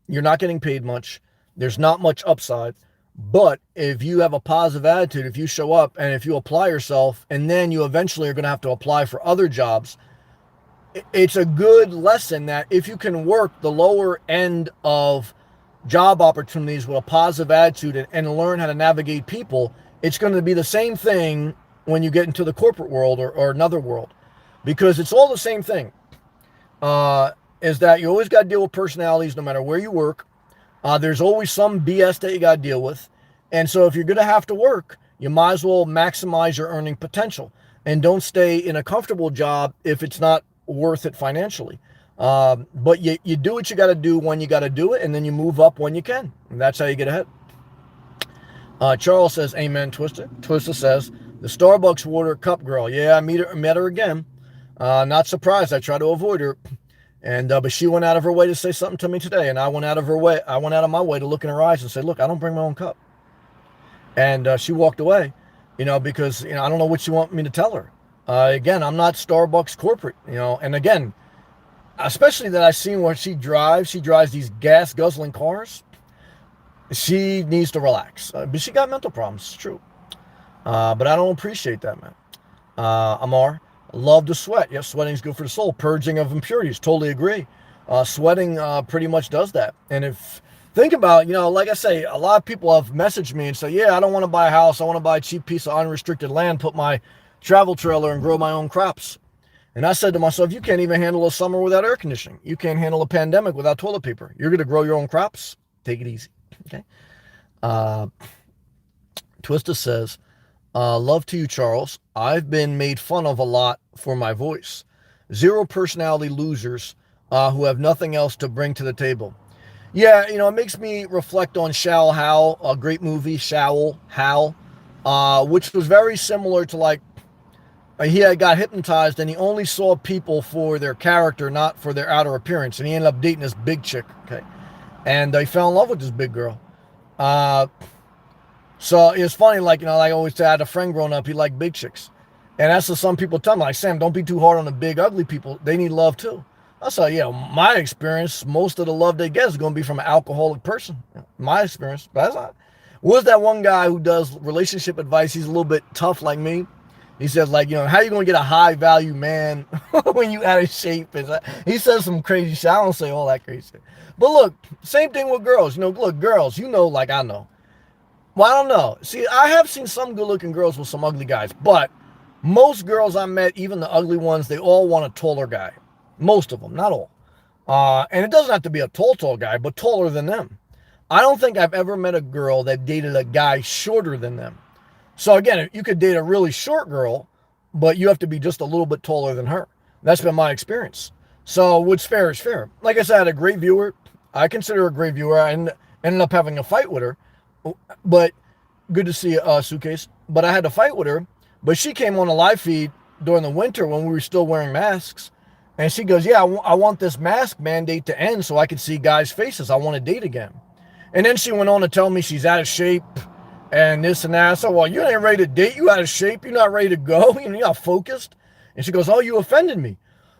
you're not getting paid much. There's not much upside. But if you have a positive attitude, if you show up and if you apply yourself, and then you eventually are going to have to apply for other jobs, it's a good lesson that if you can work the lower end of job opportunities with a positive attitude and learn how to navigate people, it's going to be the same thing when you get into the corporate world or another world, because it's all the same thing. uh, is that you always got to deal with personalities no matter where you work. There's always some BS that you got to deal with. And so if you're going to have to work, you might as well maximize your earning potential and don't stay in a comfortable job if it's not worth it financially. But you do what you got to do when you got to do it, and then you move up when you can. And that's how you get ahead. Charles says, amen, Twister. Twister says, the Starbucks water cup girl. Yeah, I met her again. Not surprised. I try to avoid her. And but she went out of her way to say something to me today, and I went out of my way to look in her eyes and say, look, I don't bring my own cup. And she walked away, because I don't know what you want me to tell her. Again, I'm not Starbucks corporate, and again, especially that I've seen what she drives. She drives these gas guzzling cars. She needs to relax, but she got mental problems. It's true, but I don't appreciate that, man. Amar, love to sweat. Yes, sweating's good for the soul. Purging of impurities. Totally agree. Sweating pretty much does that. And if think about, like I say, a lot of people have messaged me and say, yeah, I don't want to buy a house. I want to buy a cheap piece of unrestricted land, put my travel trailer and grow my own crops. And I said to myself, you can't even handle a summer without air conditioning. You can't handle a pandemic without toilet paper. You're going to grow your own crops. Take it easy. Okay. Twista says, love to you, Charles. I've been made fun of a lot for my voice. Zero personality losers who have nothing else to bring to the table. Yeah, it makes me reflect on Shao Hao, a great movie, Shao Hao, which was very similar to like, he had got hypnotized and he only saw people for their character, not for their outer appearance. And he ended up dating this big chick, okay? And he fell in love with this big girl. So it's funny, like, like I always say, I had a friend growing up, he liked big chicks. And that's what some people tell me, like, Sam, don't be too hard on the big, ugly people. They need love too. I said, my experience, most of the love they get is going to be from an alcoholic person. My experience. But that's not. Was that one guy who does relationship advice? He's a little bit tough like me. He says, like, how are you going to get a high value man when you out of shape? He says some crazy shit. I don't say all that crazy shit. But look, same thing with girls. Look, girls, like I know. Well, I don't know. See, I have seen some good looking girls with some ugly guys, but most girls I met, even the ugly ones, they all want a taller guy. Most of them, not all. And it doesn't have to be a tall guy, but taller than them. I don't think I've ever met a girl that dated a guy shorter than them. So again, you could date a really short girl, but you have to be just a little bit taller than her. That's been my experience. So what's fair is fair. Like I said, I had a great viewer. I consider her a great viewer. I ended up having a fight with her, but good to see a suitcase. But I had to fight with her, but she came on a live feed during the winter when we were still wearing masks. And she goes, yeah, I want this mask mandate to end so I can see guys' faces. I want to date again. And then she went on to tell me she's out of shape and this and that. So, well, you ain't ready to date. You out of shape. You're not ready to go. You're not focused. And she goes, oh, you offended me.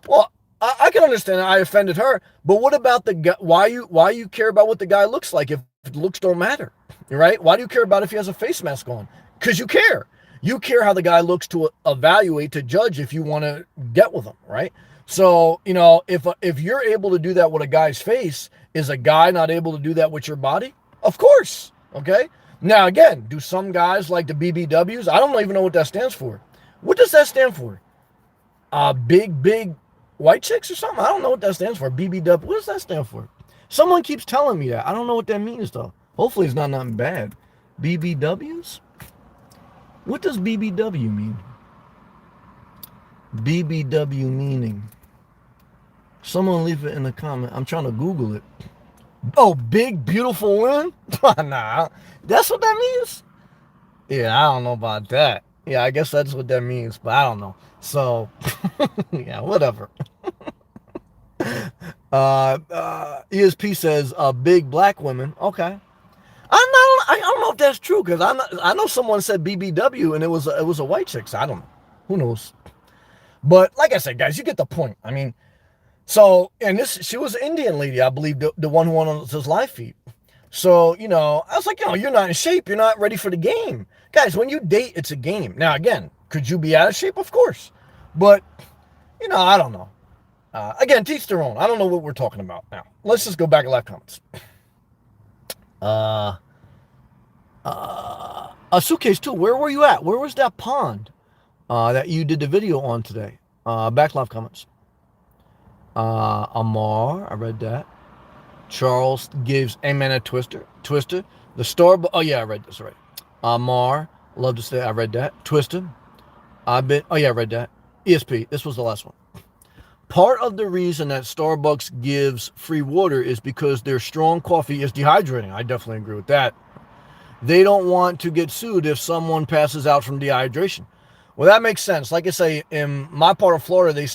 Well, I can understand I offended her. But what about the guy? Why you care about what the guy looks like if looks don't matter? Right? Why do you care about if he has a face mask on? Because you care. You care how the guy looks to evaluate, to judge if you want to get with him, right? So, if you're able to do that with a guy's face, is a guy not able to do that with your body? Of course. Okay. Now, again, do some guys like the BBWs? I don't even know what that stands for. What does that stand for? Big white chicks or something? I don't know what that stands for. BBW. What does that stand for? Someone keeps telling me that. I don't know what that means, though. Hopefully it's not nothing bad. BBWs? What does BBW mean? BBW meaning. Someone leave it in the comment. I'm trying to Google it. Oh, big, beautiful women? Nah, that's what that means? Yeah, I don't know about that. Yeah, I guess that's what that means, but I don't know. So, yeah, whatever. ESP says, big black women. Okay. I don't know if that's true, because I know someone said BBW and it was a white chick, so I don't know. Who knows? But like I said, guys, you get the point. I mean, so, and she was an Indian lady, I believe, the one who went on this live feed. So, I was like, you're not in shape. You're not ready for the game. Guys, when you date, it's a game. Now, again, could you be out of shape? Of course. But, I don't know. Again, teach their own. I don't know what we're talking about now. Let's just go back to live comments. A suitcase too. Where were you at? Where was that pond that you did the video on today? Back live comments. Amar, I read that. Charles gives Amen a Twister. Twister. The Starbucks. Oh, yeah, I read this, right. Amar, love to say I read that. Twister. Oh, yeah, I read that. ESP, this was the last one. Part of the reason that Starbucks gives free water is because their strong coffee is dehydrating. I definitely agree with that. They don't want to get sued if someone passes out from dehydration. Well, that makes sense. Like I say, in my part of Florida,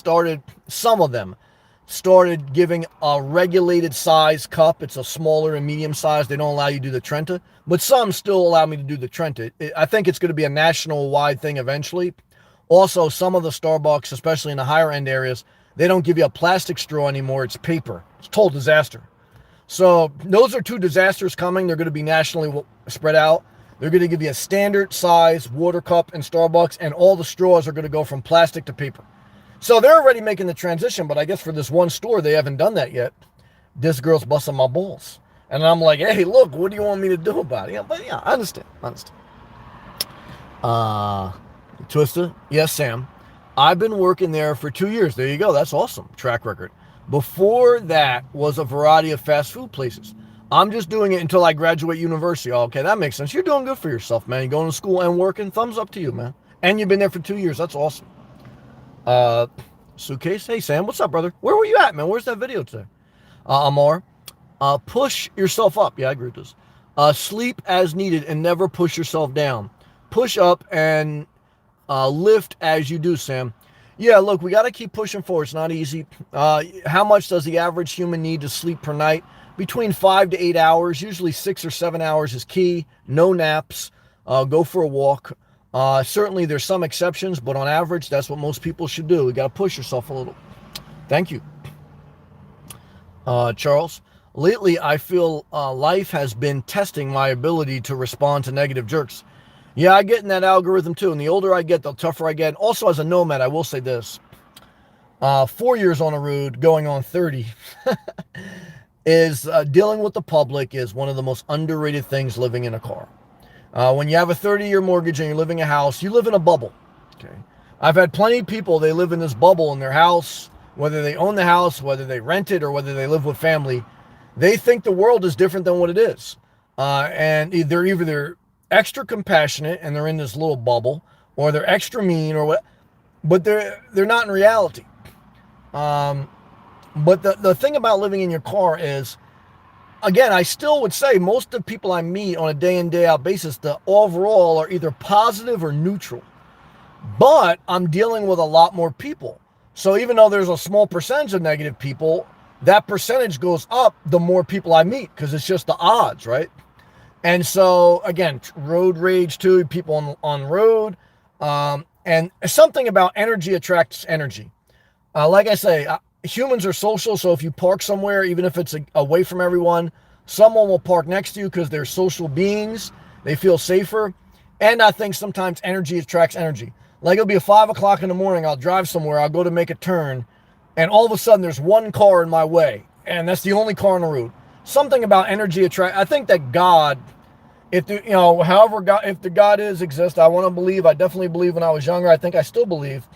some of them started giving a regulated size cup. It's a smaller and medium size. They don't allow you to do the Trenta, but some still allow me to do the Trenta. I think it's going to be a national wide thing eventually. Also, some of the Starbucks, especially in the higher end areas, they don't give you a plastic straw anymore. It's paper. It's a total disaster. So those are two disasters coming. They're going to be nationally spread out. They're going to give you a standard size water cup in Starbucks, and all the straws are going to go from plastic to paper. So they're already making the transition, but I guess for this one store, they haven't done that yet. This girl's busting my balls. And I'm like, hey, look, what do you want me to do about it? Yeah, but yeah, I understand. Twister, yes, Sam. I've been working there for 2 years. There you go. That's awesome. Track record. Before that was a variety of fast food places. I'm just doing it until I graduate university. Okay, that makes sense. You're doing good for yourself, man. You're going to school and working. Thumbs up to you, man. And you've been there for 2 years. That's awesome. Suitcase. Hey, Sam. What's up, brother? Where were you at, man? Where's that video today? Amar. Push yourself up. Yeah, I agree with this. Sleep as needed and never push yourself down. Push up and lift as you do, Sam. Yeah, look, we got to keep pushing forward. It's not easy. How much does the average human need to sleep per night? Between 5 to 8 hours. Usually 6 or 7 hours is key. No naps. Go for a walk. Certainly there's some exceptions, but on average, that's what most people should do. You got to push yourself a little. Thank you. Charles, lately I feel life has been testing my ability to respond to negative jerks. Yeah, I get in that algorithm too. And the older I get, the tougher I get. Also, as a nomad, I will say this. 4 years on the road, going on 30, is dealing with the public is one of the most underrated things living in a car. When you have a 30-year mortgage and you're living in a house, you live in a bubble. Okay. I've had plenty of people, they live in this bubble in their house, whether they own the house, whether they rent it, or whether they live with family. They think the world is different than what it is. And they're either extra compassionate and they're in this little bubble, or they're extra mean, or what, but they're not in reality. But the thing about living in your car is, again, I still would say most of the people I meet on a day in, day out basis, the overall are either positive or neutral. But I'm dealing with a lot more people. So even though there's a small percentage of negative people, that percentage goes up the more people I meet, because it's just the odds, right? And so, again, road rage too, people on road. And something about energy attracts energy. Like I say, humans are social, so if you park somewhere, even if it's away from everyone, someone will park next to you because they're social beings. They feel safer. And I think sometimes energy attracts energy. Like it'll be 5 o'clock in the morning, I'll drive somewhere, I'll go to make a turn, and all of a sudden there's one car in my way, and that's the only car on the road. Something about energy attract. I think that God, if the God exists, I want to believe. I definitely believe when I was younger. I think I still believe.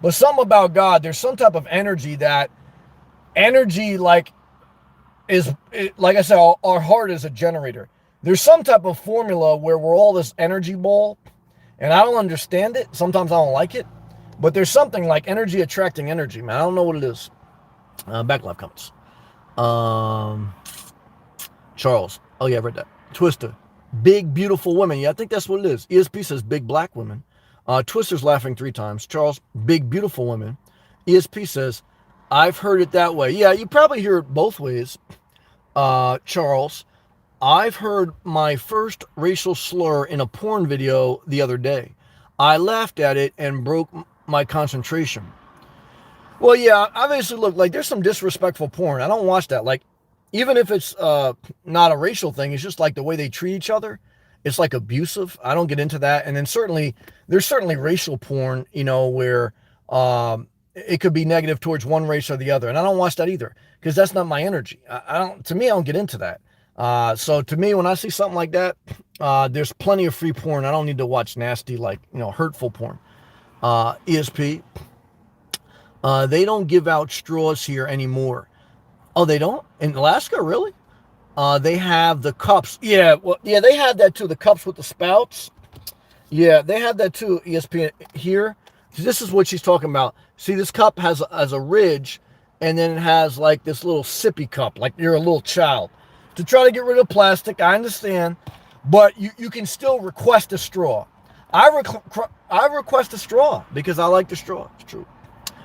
But something about God, there's some type of energy like I said, our heart is a generator. There's some type of formula where we're all this energy ball, and I don't understand it. Sometimes I don't like it, but there's something like energy attracting energy, man. I don't know what it is. Back live comments. Charles. Oh yeah, I read that. Twister. Big, beautiful women. Yeah, I think that's what it is. ESP says big black women. Twister's laughing 3 times. Charles, big, beautiful women. ESP says, I've heard it that way. Yeah, you probably hear it both ways. Charles, I've heard my first racial slur in a porn video the other day. I laughed at it and broke my concentration. Well, yeah, obviously, look, like there's some disrespectful porn. I don't watch that. Like, even if it's not a racial thing, it's just like the way they treat each other. It's like abusive. I don't get into that. And then there's certainly racial porn, where it could be negative towards one race or the other. And I don't watch that either, because that's not my energy. I don't get into that. So to me, when I see something like that, there's plenty of free porn. I don't need to watch nasty, hurtful porn. ESP. They don't give out straws here anymore. Oh, they don't? In Alaska, really? They have the cups. Yeah, well, yeah, they have that too. The cups with the spouts. Yeah, they have that too. ESPN here. This is what she's talking about. See, this cup has a ridge, and then it has like this little sippy cup, like you're a little child. To try to get rid of plastic, I understand, but you can still request a straw. I request a straw because I like the straw. It's true.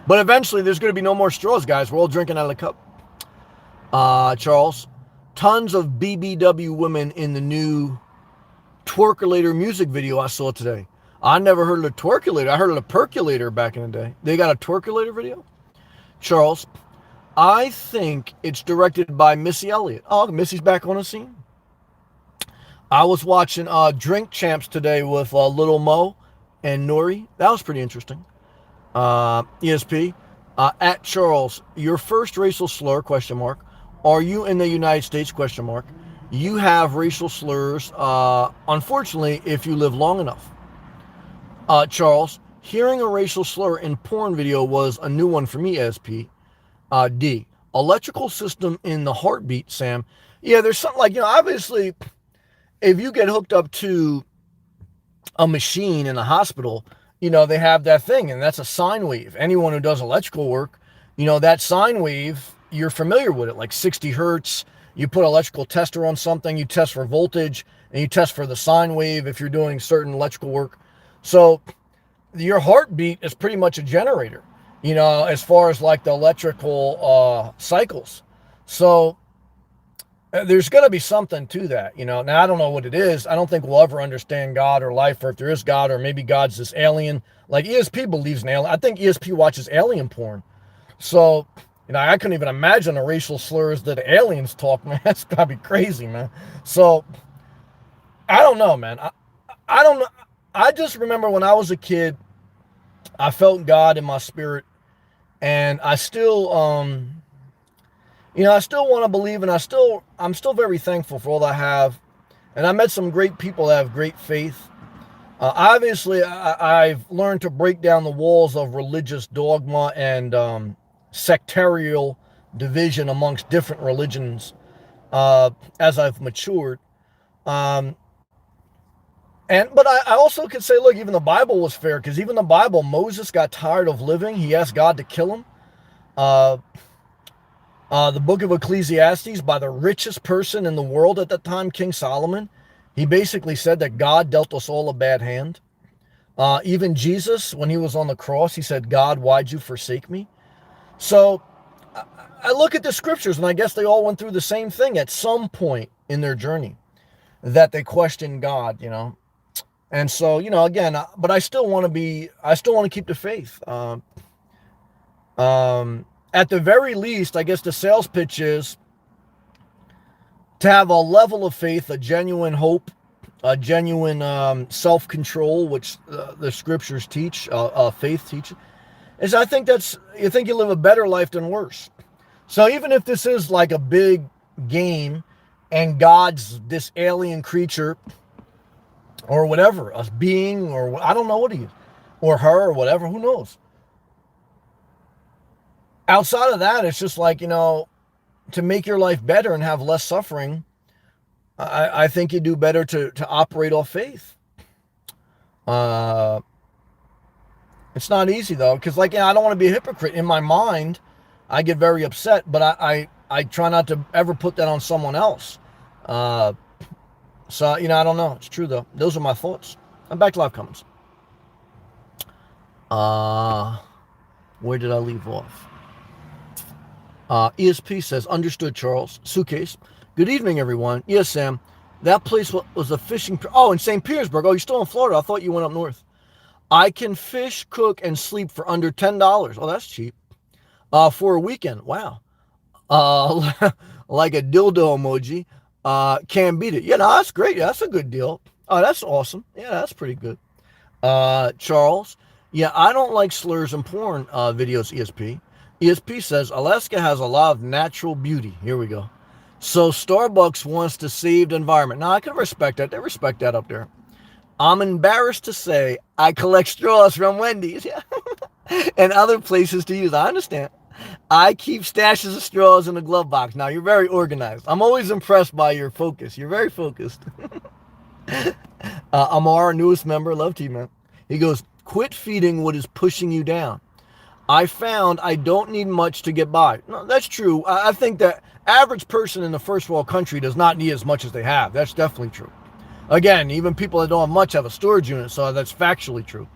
But eventually, there's going to be no more straws, guys. We're all drinking out of the cup. Charles, tons of BBW women in the new Twerkulator music video I saw today. I never heard of a twerkulator. I heard of a percolator back in the day. They got a twerkulator video? Charles, I think it's directed by Missy Elliott. Oh, Missy's back on the scene. I was watching Drink Champs today with Little Mo and Nori. That was pretty interesting. ESP, at Charles, your first racial slur, question mark. Are you in the United States, question mark. You have racial slurs, unfortunately, if you live long enough. Charles, hearing a racial slur in porn video was a new one for me, ESP. D, electrical system in the heartbeat, Sam. Yeah, there's something like, obviously, if you get hooked up to a machine in a hospital, they have that thing, and that's a sine wave. Anyone who does electrical work, that sine wave, you're familiar with it, like 60 hertz. You put an electrical tester on something, you test for voltage, and you test for the sine wave if you're doing certain electrical work. So your heartbeat is pretty much a generator, as far as like the electrical cycles. So there's going to be something to that, Now, I don't know what it is. I don't think we'll ever understand God or life, or if there is God, or maybe God's this alien. Like ESP believes in alien. I think ESP watches alien porn. So, I couldn't even imagine the racial slurs that aliens talk, man. That's got to be crazy, man. So, I don't know, man. I don't know. I just remember when I was a kid, I felt God in my spirit, and I still, I still want to believe, and I'm still very thankful for all I have. And I met some great people that have great faith. Obviously, I've learned to break down the walls of religious dogma and sectarial division amongst different religions as I've matured. But I also could say, look, even the Bible was fair, because even the Bible, Moses got tired of living. He asked God to kill him. The book of Ecclesiastes, by the richest person in the world at that time, King Solomon, he basically said that God dealt us all a bad hand. Even Jesus, when he was on the cross, he said, God, why'd you forsake me? So I look at the scriptures, and I guess they all went through the same thing at some point in their journey, that they questioned God, And so, again, but I still want to keep the faith. At the very least, I guess the sales pitch is to have a level of faith, a genuine hope, a genuine self-control, which the scriptures teach, faith teaches, is I think you think you live a better life than worse. So even if this is like a big game and God's this alien creature or whatever, a being, or I don't know what he is, or her, or whatever, who knows? Outside of that, it's just like, to make your life better and have less suffering, I think you do better to operate off faith. It's not easy, though, because, I don't want to be a hypocrite. In my mind, I get very upset, but I try not to ever put that on someone else. So, I don't know. It's true, though. Those are my thoughts. I'm back to live comments. Where did I leave off? ESP says, understood, Charles. Suitcase. Good evening, everyone. Yes, Sam. That place was a fishing... in St. Petersburg. Oh, you're still in Florida. I thought you went up north. I can fish, cook, and sleep for under $10. Oh, that's cheap. For a weekend. Wow. Like a dildo emoji. Can't beat it. Yeah, no, that's great. That's a good deal. Oh, that's awesome. Yeah, that's pretty good. Charles. Yeah, I don't like slurs and porn videos, ESP. ESP says, Alaska has a lot of natural beauty. Here we go. So Starbucks wants to save the environment. Now, I can respect that. They respect that up there. I'm embarrassed to say I collect straws from Wendy's. Yeah. and other places to use. I understand. I keep stashes of straws in the glove box. Now, you're very organized. I'm always impressed by your focus. You're very focused. Amar, our newest member, love to you, man. He goes, quit feeding what is pushing you down. I found I don't need much to get by. No, that's true. I think that average person in the first world country does not need as much as they have. That's definitely true. Again, even people that don't have much have a storage unit, so that's factually true.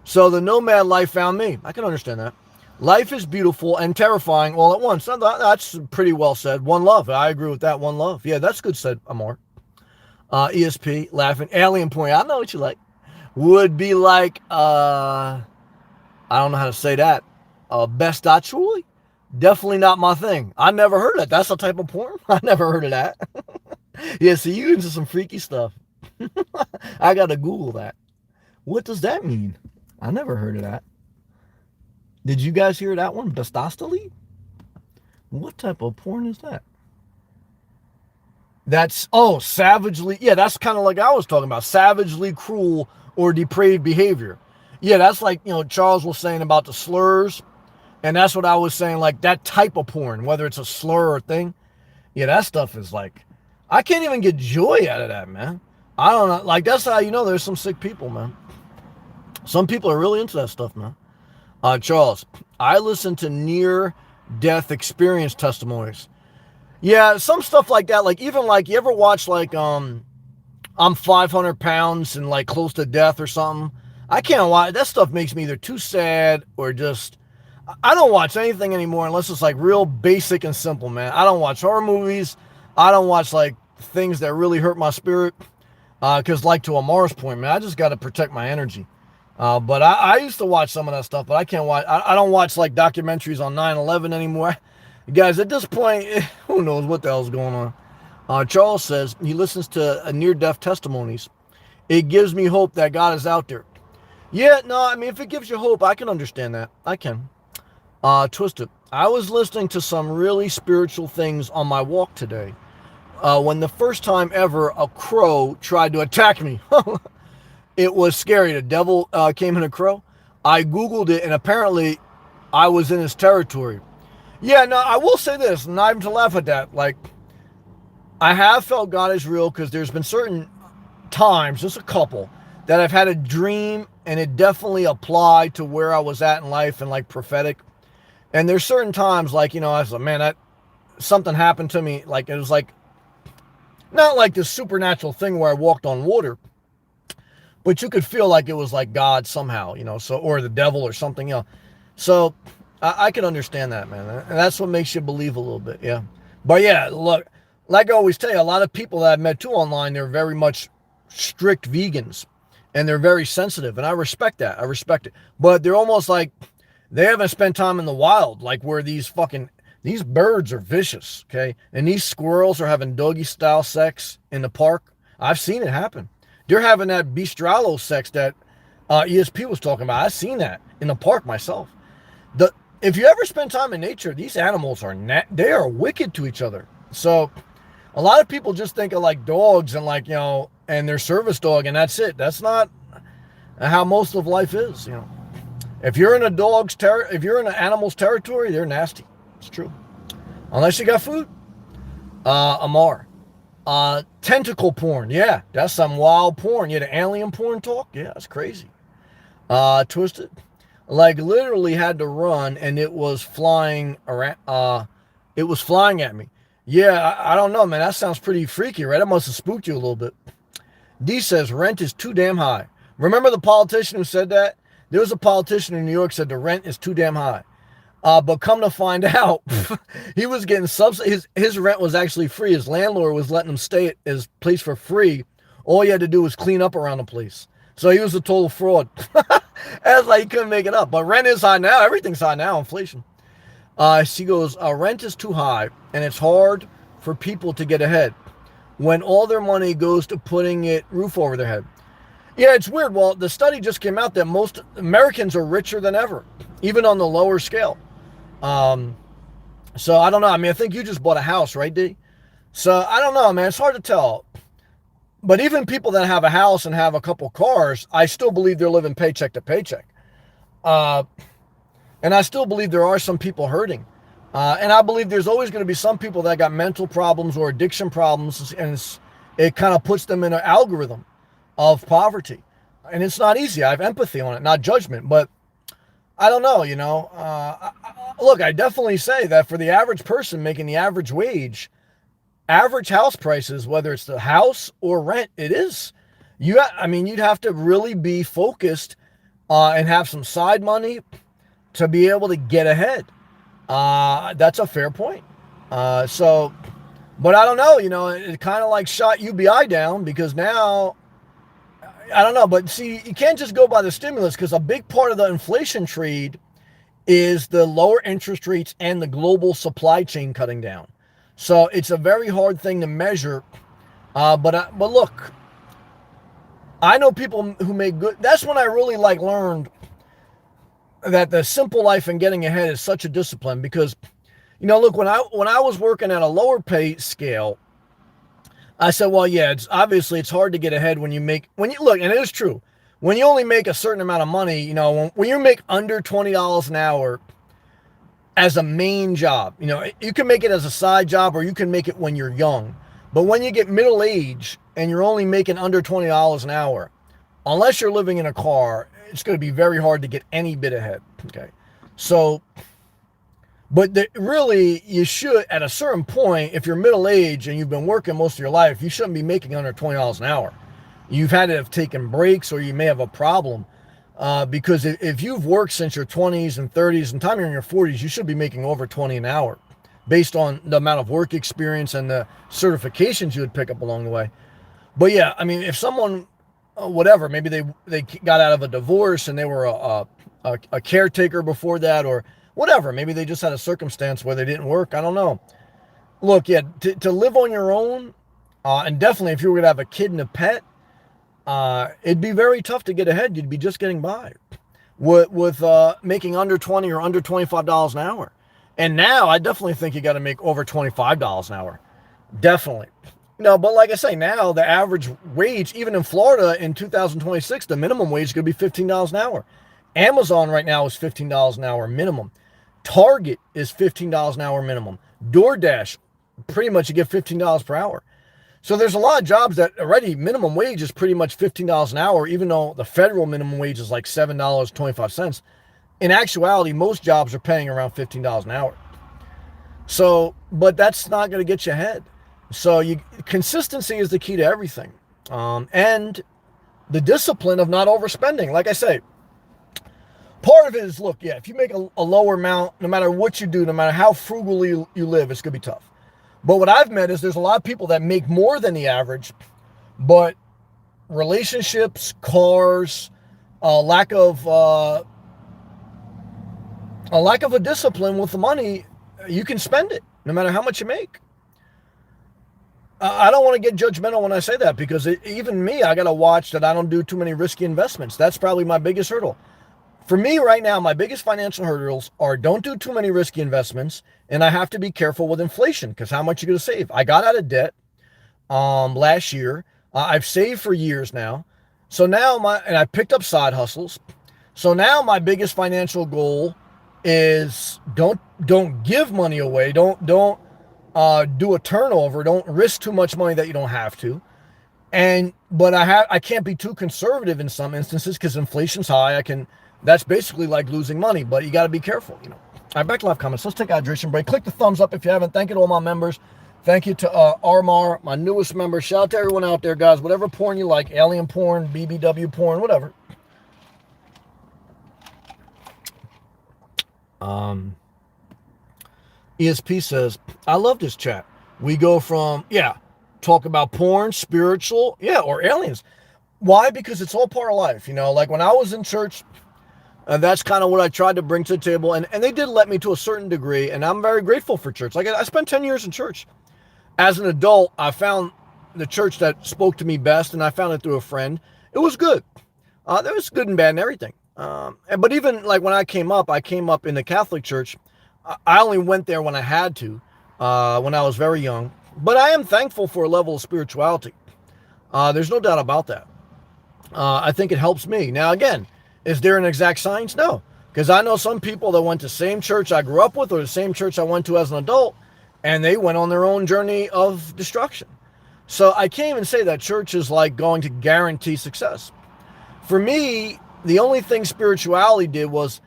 So the nomad life found me. I can understand that. Life is beautiful and terrifying all at once. That's pretty well said. One love. I agree with that. One love. Yeah, that's good said, Amor. ESP, laughing. Alien point. I know what you like. Would be like, I don't know how to say that. Best actually? Definitely not my thing. I never heard of that. That's a type of porn? I never heard of that. Yeah, see, you into some freaky stuff. I gotta Google that. What does that mean? I never heard of that. Did you guys hear that one? Bestastally? What type of porn is that? That's, savagely. Yeah, that's kind of like I was talking about. Savagely cruel or depraved behavior. Yeah, that's like, Charles was saying about the slurs. And that's what I was saying, like that type of porn, whether it's a slur or thing. Yeah, that stuff is like, I can't even get joy out of that, man. I don't know. Like, that's how you know there's some sick people, man. Some people are really into that stuff, man. Charles, I listen to near-death experience testimonies. Yeah, some stuff like that. Like, even like, you ever watch like, I'm 500 pounds and like close to death or something? I can't watch. That stuff makes me either too sad or just, I don't watch anything anymore unless it's like real basic and simple, man. I don't watch horror movies. I don't watch like things that really hurt my spirit. Because like to Amar's point, man, I just got to protect my energy. But I used to watch some of that stuff, but I can't watch. I don't watch like documentaries on 9/11 anymore. Guys, at this point, who knows what the hell's going on? Charles says he listens to near-death testimonies. It gives me hope that God is out there. Yeah, no, I mean, if it gives you hope, I can understand that. I can. Twisted. I was listening to some really spiritual things on my walk today. When the first time ever a crow tried to attack me. It was scary. The devil came in a crow. I Googled it, and apparently I was in his territory. Yeah, no, I will say this, not even to laugh at that. Like, I have felt God is real because there's been certain times, just a couple, that I've had a dream, and it definitely applied to where I was at in life and like prophetic. And there's certain times, like, I was like, man, that something happened to me. Like, it was like, not like this supernatural thing where I walked on water, but you could feel like it was like God somehow, so, or the devil or something else. So I can understand that, man. And that's what makes you believe a little bit. Yeah. But yeah, look, like I always tell you, a lot of people that I've met too online, they're very much strict vegans and they're very sensitive. And I respect that. I respect it. But they're almost like they haven't spent time in the wild, like where these birds are vicious. Okay. And these squirrels are having doggy style sex in the park. I've seen it happen. They're having that bistrallo sex that ESP was talking about. I've seen that in the park myself. If you ever spend time in nature, these animals they are wicked to each other. So a lot of people just think of like dogs and like, and their service dog, and that's it. That's not how most of life is, If you're in if you're in an animal's territory, they're nasty. It's true. Unless you got food. Amar. Tentacle porn. Yeah, that's some wild porn. Yeah, the alien porn talk. Yeah, that's crazy. Twisted. Like literally had to run and it was flying around. It was flying at me. Yeah, I don't know, man. That sounds pretty freaky, right? That must have spooked you a little bit. D says rent is too damn high. Remember the politician who said that? There was a politician in New York said the rent is too damn high. But come to find out, he was getting subsidies. His rent was actually free. His landlord was letting him stay at his place for free. All he had to do was clean up around the place. So he was a total fraud. That's like he couldn't make it up. But rent is high now. Everything's high now. Inflation. She goes, rent is too high, and it's hard for people to get ahead when all their money goes to putting it roof over their head. Yeah, it's weird. Well, the study just came out that most Americans are richer than ever, even on the lower scale. So I don't know. I mean, I think you just bought a house, right, D? So I don't know, man. It's hard to tell. But even people that have a house and have a couple cars, I still believe they're living paycheck to paycheck. And I still believe there are some people hurting. And I believe there's always going to be some people that got mental problems or addiction problems, and it kind of puts them in an algorithm of poverty. And it's not easy. I have empathy on it, not judgment. But I don't know, look, I definitely say that for the average person making the average wage, average house prices, whether it's the house or rent, it is. You'd have to really be focused and have some side money to be able to get ahead. That's a fair point. But I don't know, it kind of like shot UBI down because now, I don't know. But see, you can't just go by the stimulus because a big part of the inflation trade is the lower interest rates and the global supply chain cutting down. So it's a very hard thing to measure. But look, I know people who make good. That's when I really learned that the simple life and getting ahead is such a discipline because, look, when I was working at a lower pay scale, I said, well, yeah, it's hard to get ahead when you look, and it is true. When you only make a certain amount of money, when you make under $20 an hour as a main job, you can make it as a side job or you can make it when you're young. But when you get middle age and you're only making under $20 an hour, unless you're living in a car, it's going to be very hard to get any bit ahead. Okay. So, but really, you should, at a certain point, if you're middle age and you've been working most of your life, you shouldn't be making under $20 an hour. You've had to have taken breaks or you may have a problem. Because if you've worked since your 20s and 30s and time you're in your 40s, you should be making over 20 an hour based on the amount of work experience and the certifications you would pick up along the way. But yeah, if someone, whatever, maybe they got out of a divorce and they were a caretaker before that or whatever, maybe they just had a circumstance where they didn't work. I don't know. Look, yeah, to live on your own, and definitely if you were going to have a kid and a pet, it'd be very tough to get ahead. You'd be just getting by with making under 20 or under $25 an hour. And now I definitely think you got to make over $25 an hour. Definitely. But like I say, now the average wage, even in Florida in 2026, the minimum wage is going to be $15 an hour. Amazon right now is $15 an hour minimum. Target is $15 an hour minimum. DoorDash, pretty much you get $15 per hour. So there's a lot of jobs that already minimum wage is pretty much $15 an hour, even though the federal minimum wage is like $7.25. In actuality, most jobs are paying around $15 an hour. So, but that's not going to get you ahead. So consistency is the key to everything. And the discipline of not overspending. Like I say, part of it is, look, yeah, if you make a lower amount, no matter what you do, no matter how frugally you live, it's going to be tough. But what I've met is there's a lot of people that make more than the average, but relationships, cars, a lack of a discipline with the money, you can spend it no matter how much you make. I don't want to get judgmental when I say that because even me, I got to watch that I don't do too many risky investments. That's probably my biggest hurdle. For me right now, my biggest financial hurdles are don't do too many risky investments, and I have to be careful with inflation because how much you're going to save. I got out of debt last year. I've saved for years now. So now and I picked up side hustles. So now my biggest financial goal is don't give money away. Don't do a turnover. Don't risk too much money that you don't have to. But I can't be too conservative in some instances because inflation's high. That's basically like losing money, but you got to be careful, All right, back to live comments. Let's take a hydration break. Click the thumbs up if you haven't. Thank you to all my members. Thank you to Armar, my newest member. Shout out to everyone out there, guys. Whatever porn you like, alien porn, BBW porn, whatever. ESP says, I love this chat. We go from, talk about porn, spiritual, or aliens. Why? Because it's all part of life, Like when I was in church, that's kind of what I tried to bring to the table. And they did let me to a certain degree, and I'm very grateful for church. Like I spent 10 years in church. As an adult, I found the church that spoke to me best, and I found it through a friend. It was good. There was good and bad and everything. But even like when I came up in the Catholic Church. I only went there when I had to, when I was very young. But I am thankful for a level of spirituality. There's no doubt about that. I think it helps me. Now, again, is there an exact science? No. Because I know some people that went to the same church I grew up with or the same church I went to as an adult, and they went on their own journey of destruction. So I can't even say that church is like going to guarantee success. For me, the only thing spirituality did was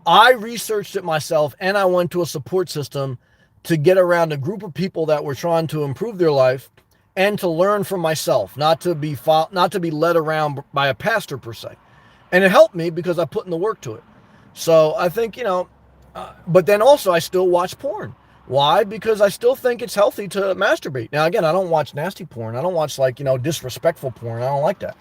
I researched it myself and I went to a support system to get around a group of people that were trying to improve their life and to learn from myself, not to be led around by a pastor per se. And it helped me because I put in the work to it. So I think, but then also I still watch porn. Why? Because I still think it's healthy to masturbate. Now, again, I don't watch nasty porn. I don't watch disrespectful porn. I don't like that.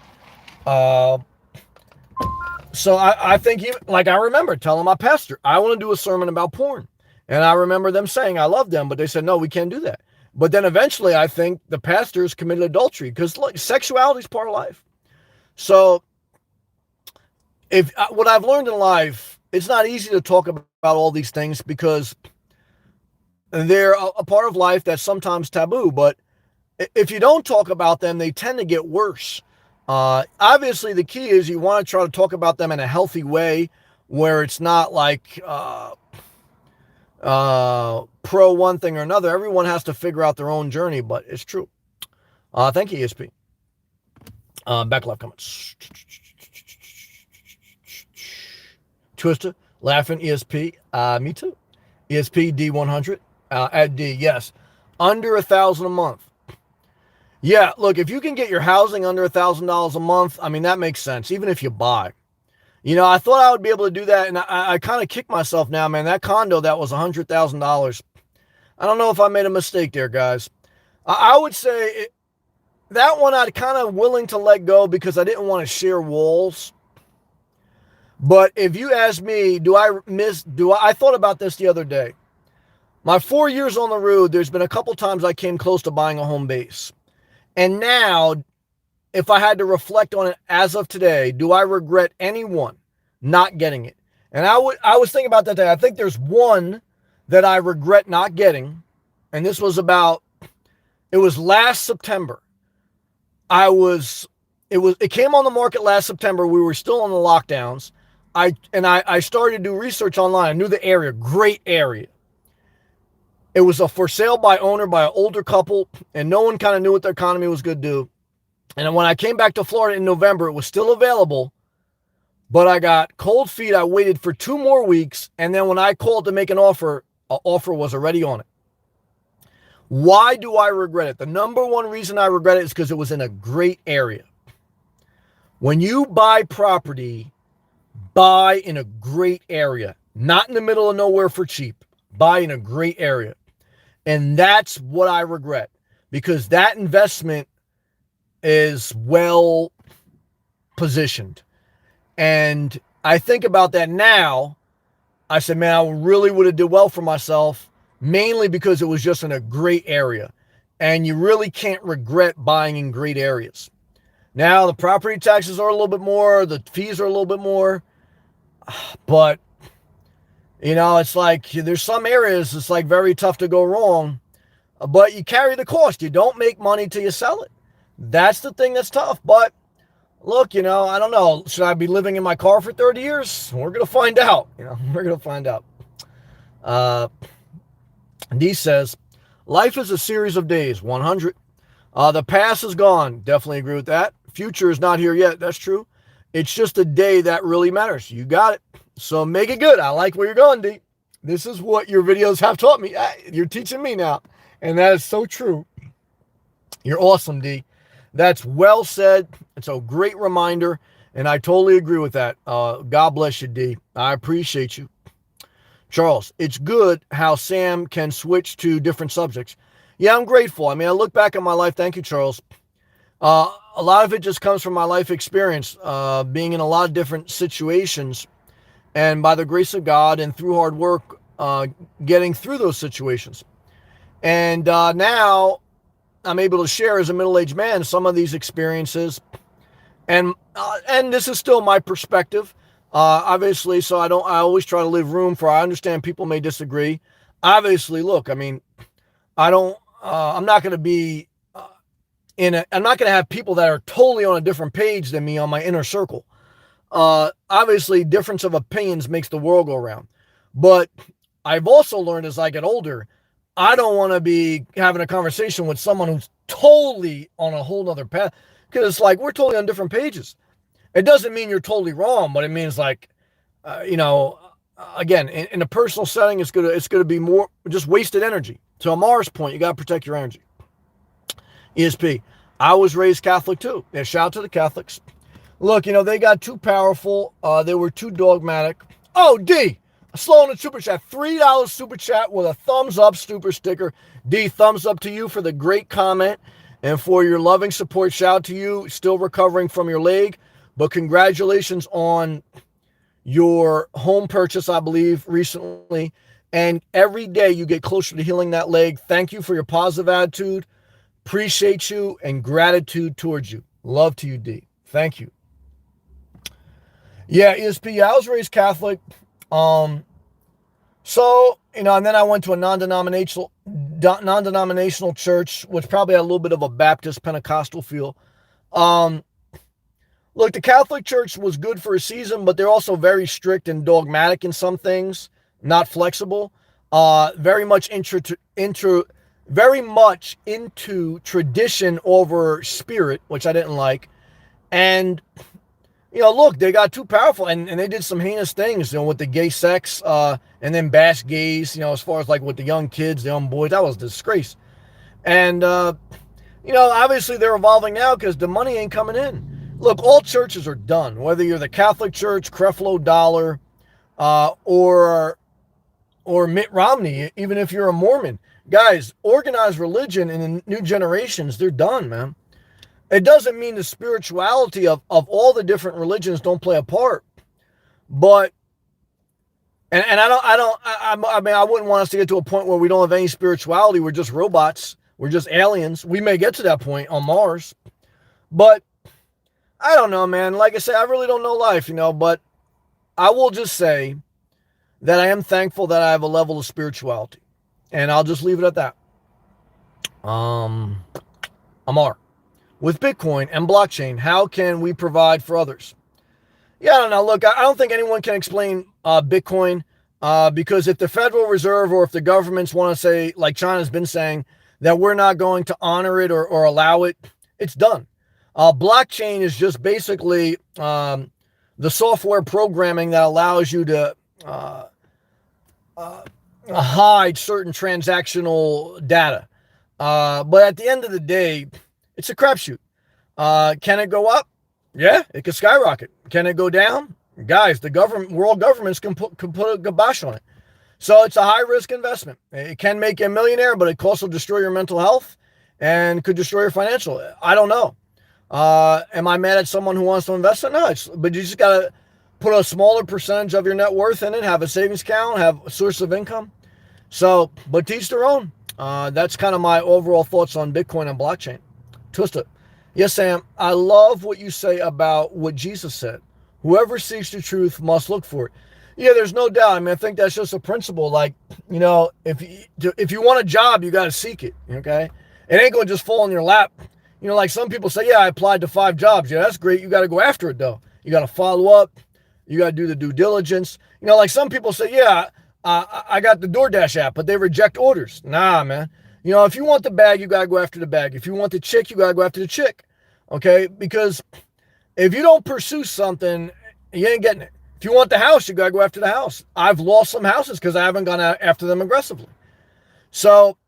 So I think, I remember telling my pastor, I want to do a sermon about porn. And I remember them saying, I love them, but they said, no, we can't do that. But then eventually I think the pastors committed adultery because sexuality is part of life. So what I've learned in life, it's not easy to talk about all these things because they're a part of life that's sometimes taboo. But if you don't talk about them, they tend to get worse. Obviously, the key is you want to try to talk about them in a healthy way where it's not like pro one thing or another. Everyone has to figure out their own journey, but it's true. Thank you, ESP. Back left comments. Twister, laughing, ESP. Me too. ESP D100 at D. Yes, under $1,000 a month. Yeah, look, if you can get your housing under $1,000 a month, I mean, that makes sense, even if you buy. I thought I would be able to do that, and I kind of kick myself now, man. That condo, that was $100,000. I don't know if I made a mistake there, guys. I would say that one I'd kind of willing to let go because I didn't want to share walls. But if you ask me, I thought about this the other day. My 4 years on the road, there's been a couple times I came close to buying a home base. And now, if I had to reflect on it as of today, do I regret anyone not getting it? And I was thinking about that today. I think there's one that I regret not getting. And this was it was last September. It came on the market last September. We were still on the lockdowns. I started to do research online. I knew the area, great area. It was a for sale by owner by an older couple, and no one kind of knew what the economy was going to do. And when I came back to Florida in November, it was still available, but I got cold feet. I waited for 2 more weeks, and then when I called to make an offer was already on it. Why do I regret it? The number one reason I regret it is because it was in a great area. When you buy property, buy in a great area, not in the middle of nowhere for cheap. Buy in a great area. And that's what I regret, because that investment is well positioned. And I think about that now. I said, man, I really would have did well for myself, mainly because it was just in a great area. And you really can't regret buying in great areas. Now, the property taxes are a little bit more, the fees are a little bit more, but it's like there's some areas it's like very tough to go wrong, but you carry the cost. You don't make money till you sell it. That's the thing that's tough. But look, I don't know. Should I be living in my car for 30 years? We're going to find out. We're going to find out. D says, life is a series of days, 100. The past is gone. Definitely agree with that. Future is not here yet. That's true. It's just a day that really matters. You got it. So make it good. I like where you're going, D. This is what your videos have taught me. You're teaching me now. And that is so true. You're awesome, D. That's well said. It's a great reminder. And I totally agree with that. God bless you, D. I appreciate you. Charles, it's good how Sam can switch to different subjects. Yeah, I'm grateful. I mean, I look back at my life. Thank you, Charles. A lot of it just comes from my life experience, being in a lot of different situations. And by the grace of God and through hard work, getting through those situations. And now I'm able to share as a middle-aged man some of these experiences. And this is still my perspective, obviously. So I always try to leave room for, I understand people may disagree. Obviously, look, I mean, I'm not going to be I'm not going to have people that are totally on a different page than me on my inner circle. Obviously, difference of opinions makes the world go round. But I've also learned as I get older, I don't want to be having a conversation with someone who's totally on a whole nother path. Because it's like we're totally on different pages. It doesn't mean you're totally wrong, but it means like, again, in a personal setting, it's gonna be more just wasted energy. To Amar's point, you got to protect your energy. ESP. I was raised Catholic too. Yeah, shout out to the Catholics. Look, they got too powerful. They were too dogmatic. Oh, D, slow on the super chat. $3 super chat with a thumbs up super sticker. D, thumbs up to you for the great comment and for your loving support. Shout out to you. Still recovering from your leg, but congratulations on your home purchase, I believe, recently. And every day you get closer to healing that leg. Thank you for your positive attitude. Appreciate you and gratitude towards you. Love to you, D. Thank you. Yeah, ESP. I was raised Catholic. And then I went to a non-denominational church, which probably had a little bit of a Baptist Pentecostal feel. Look, the Catholic Church was good for a season, but they're also very strict and dogmatic in some things, not flexible. Very much into tradition over spirit, which I didn't like. And look, they got too powerful, and they did some heinous things, with the gay sex, and then bash gays, as far as like with the young kids, the young boys. That was a disgrace. And obviously they're evolving now because the money ain't coming in. Look, all churches are done, whether you're the Catholic Church, Creflo Dollar, or Mitt Romney, even if you're a Mormon. Guys, organized religion in the new generations, they're done, man. It doesn't mean the spirituality of all the different religions don't play a part, but and I wouldn't want us to get to a point where we don't have any spirituality. We're just robots. We're just aliens. We may get to that point on Mars, but I don't know, man. Like I said, I really don't know life, but I will just say that I am thankful that I have a level of spirituality, and I'll just leave it at that. Amar. With Bitcoin and blockchain, how can we provide for others? Yeah, I don't know. Look, I don't think anyone can explain Bitcoin because if the Federal Reserve or if the governments want to say, like China's been saying, that we're not going to honor it or allow it, it's done. Blockchain is just basically the software programming that allows you to hide certain transactional data. But at the end of the day, it's a crapshoot. Can it go up? Yeah, it can skyrocket. Can it go down? Guys, world governments can put a kibosh on it. So it's a high-risk investment. It can make you a millionaire, but it could also destroy your mental health and could destroy your financial. I don't know. Am I mad at someone who wants to invest in it? No, but you just got to put a smaller percentage of your net worth in it, have a savings account, have a source of income. So, but teach their own. That's kind of my overall thoughts on Bitcoin and blockchain. Twista. Yes, Sam, I love what you say about what Jesus said. Whoever seeks the truth must look for it. Yeah, there's no doubt. I mean, I think that's just a principle. Like, if you want a job, you got to seek it, okay? It ain't going to just fall in your lap. Like some people say, yeah, I applied to 5 jobs. Yeah, that's great. You got to go after it, though. You got to follow up. You got to do the due diligence. Like some people say, yeah, I got the DoorDash app, but they reject orders. Nah, man. If you want the bag, you got to go after the bag. If you want the chick, you got to go after the chick. Okay? Because if you don't pursue something, you ain't getting it. If you want the house, you got to go after the house. I've lost some houses because I haven't gone after them aggressively. So,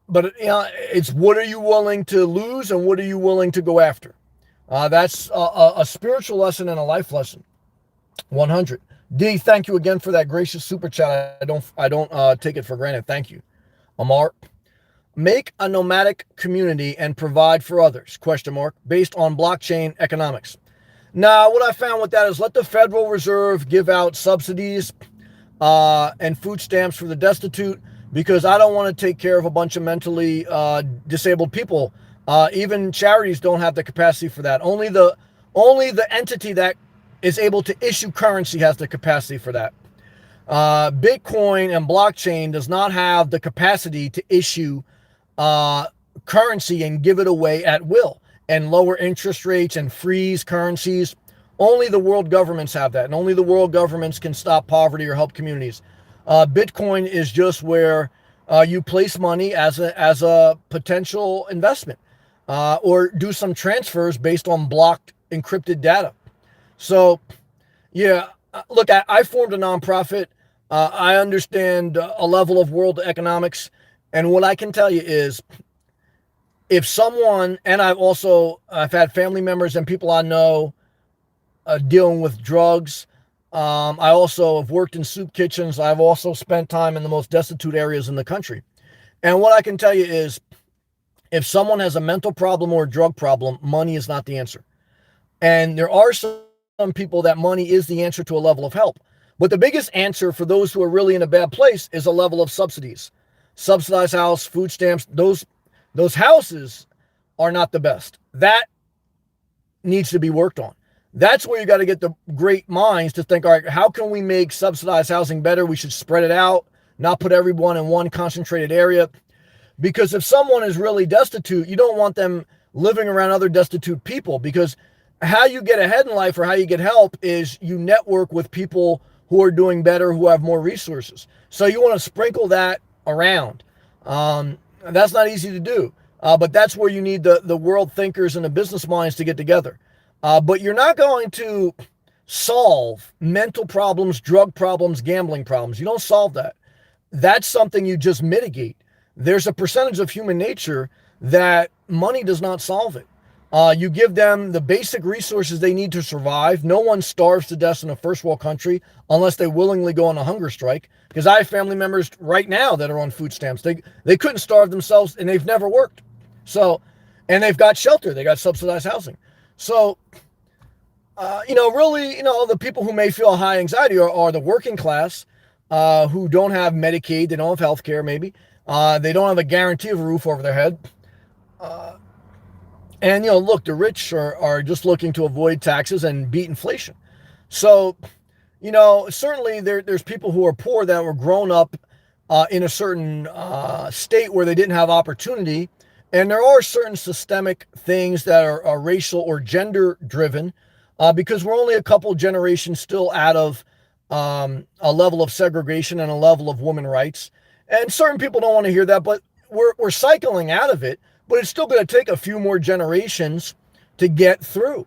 but it's what are you willing to lose and what are you willing to go after? That's a spiritual lesson and a life lesson. 100. D, thank you again for that gracious super chat. I don't take it for granted. Thank you. Amar, make a nomadic community and provide for others, ? Based on blockchain economics. Now, what I found with that is let the Federal Reserve give out subsidies and food stamps for the destitute because I don't want to take care of a bunch of mentally disabled people. Even charities don't have the capacity for that. Only the entity that is able to issue currency has the capacity for that. Bitcoin and blockchain does not have the capacity to issue currency and give it away at will and lower interest rates and freeze currencies. Only the world governments have that, and only the world governments can stop poverty or help communities. Bitcoin is just where you place money as a potential investment, or do some transfers based on blocked encrypted data. So, yeah, look, I formed a nonprofit. I understand a level of world economics, and what I can tell you is, if someone, and I've had family members and people I know dealing with drugs. I also have worked in soup kitchens. I've also spent time in the most destitute areas in the country. And what I can tell you is, if someone has a mental problem or a drug problem, money is not the answer. And there are some people that money is the answer to a level of help. But the biggest answer for those who are really in a bad place is a level of subsidies. Subsidized house, food stamps, those houses are not the best. That needs to be worked on. That's where you got to get the great minds to think, all right, how can we make subsidized housing better? We should spread it out, not put everyone in one concentrated area. Because if someone is really destitute, you don't want them living around other destitute people, because how you get ahead in life or how you get help is you network with people who are doing better, who have more resources. So you want to sprinkle that around. That's not easy to do, but that's where you need the world thinkers and the business minds to get together. But you're not going to solve mental problems, drug problems, gambling problems. You don't solve that. That's something you just mitigate. There's a percentage of human nature that money does not solve it. You give them the basic resources they need to survive. No one starves to death in a first world country unless they willingly go on a hunger strike. Because I have family members right now that are on food stamps. They couldn't starve themselves, and they've never worked. So, and they've got shelter. They got subsidized housing. So, really, the people who may feel high anxiety are the working class, who don't have Medicaid. They don't have health care, maybe. They don't have a guarantee of a roof over their head. And, look, the rich are just looking to avoid taxes and beat inflation. So, certainly there's people who are poor that were grown up in a certain state where they didn't have opportunity. And there are certain systemic things that are racial or gender driven, because we're only a couple generations still out of a level of segregation and a level of women rights. And certain people don't want to hear that, but we're cycling out of it. But it's still going to take a few more generations to get through.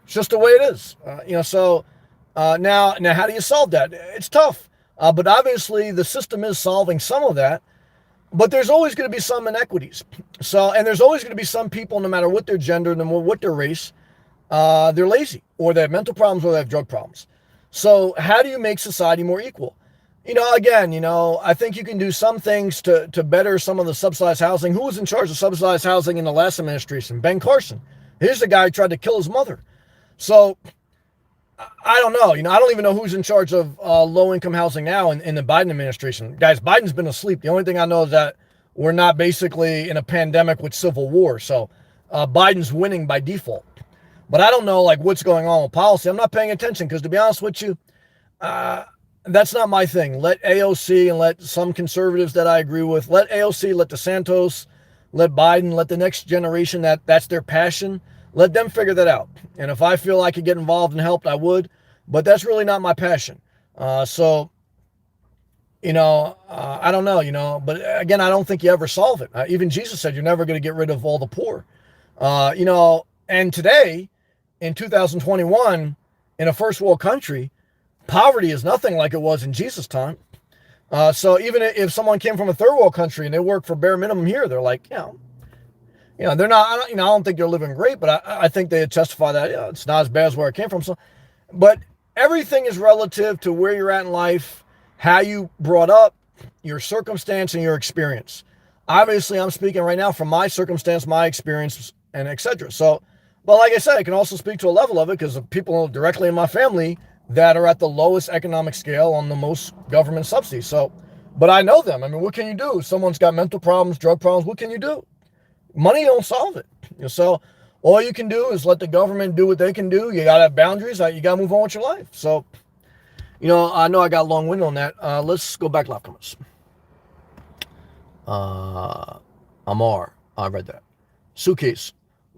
It's just the way it is. So now how do you solve that? It's tough. But obviously the system is solving some of that. But there's always going to be some inequities. And there's always going to be some people, no matter what their gender and what their race, they're lazy, or they have mental problems, or they have drug problems. So how do you make society more equal? I think you can do some things to better some of the subsidized housing. Who was in charge of subsidized housing in the last administration? Ben Carson. Here's the guy who tried to kill his mother. So I don't know. I don't even know who's in charge of low-income housing now in the Biden administration. Guys, Biden's been asleep. The only thing I know is that we're not basically in a pandemic with civil war. So Biden's winning by default. But I don't know, what's going on with policy. I'm not paying attention because, to be honest with you, that's not my thing. Let AOC and let some conservatives that I agree with, let AOC, let DeSantos, let Biden, let the next generation that's their passion, let them figure that out. And if I feel I could get involved and helped, I would. But that's really not my passion. I don't know, but again, I don't think you ever solve it. Even Jesus said you're never going to get rid of all the poor. And today, in 2021, in a first world country, poverty is nothing like it was in Jesus' time. So even if someone came from a third world country and they work for bare minimum here, they're like, they're not, I don't think they're living great, but I think they testify that it's not as bad as where I came from. So, but everything is relative to where you're at in life, how you brought up, your circumstance, and your experience. Obviously, I'm speaking right now from my circumstance, my experience, and etc. So, but like I said, I can also speak to a level of it because of people directly in my family that are at the lowest economic scale on the most government subsidies. So, but I know them. I mean, what can you do? Someone's got mental problems, drug problems. What can you do? Money don't solve it. So all you can do is let the government do what they can do. You got to have boundaries. You got to move on with your life. So, I know I got long-winded on that. Let's go back to live comments. Amar, I read that. Suitcase.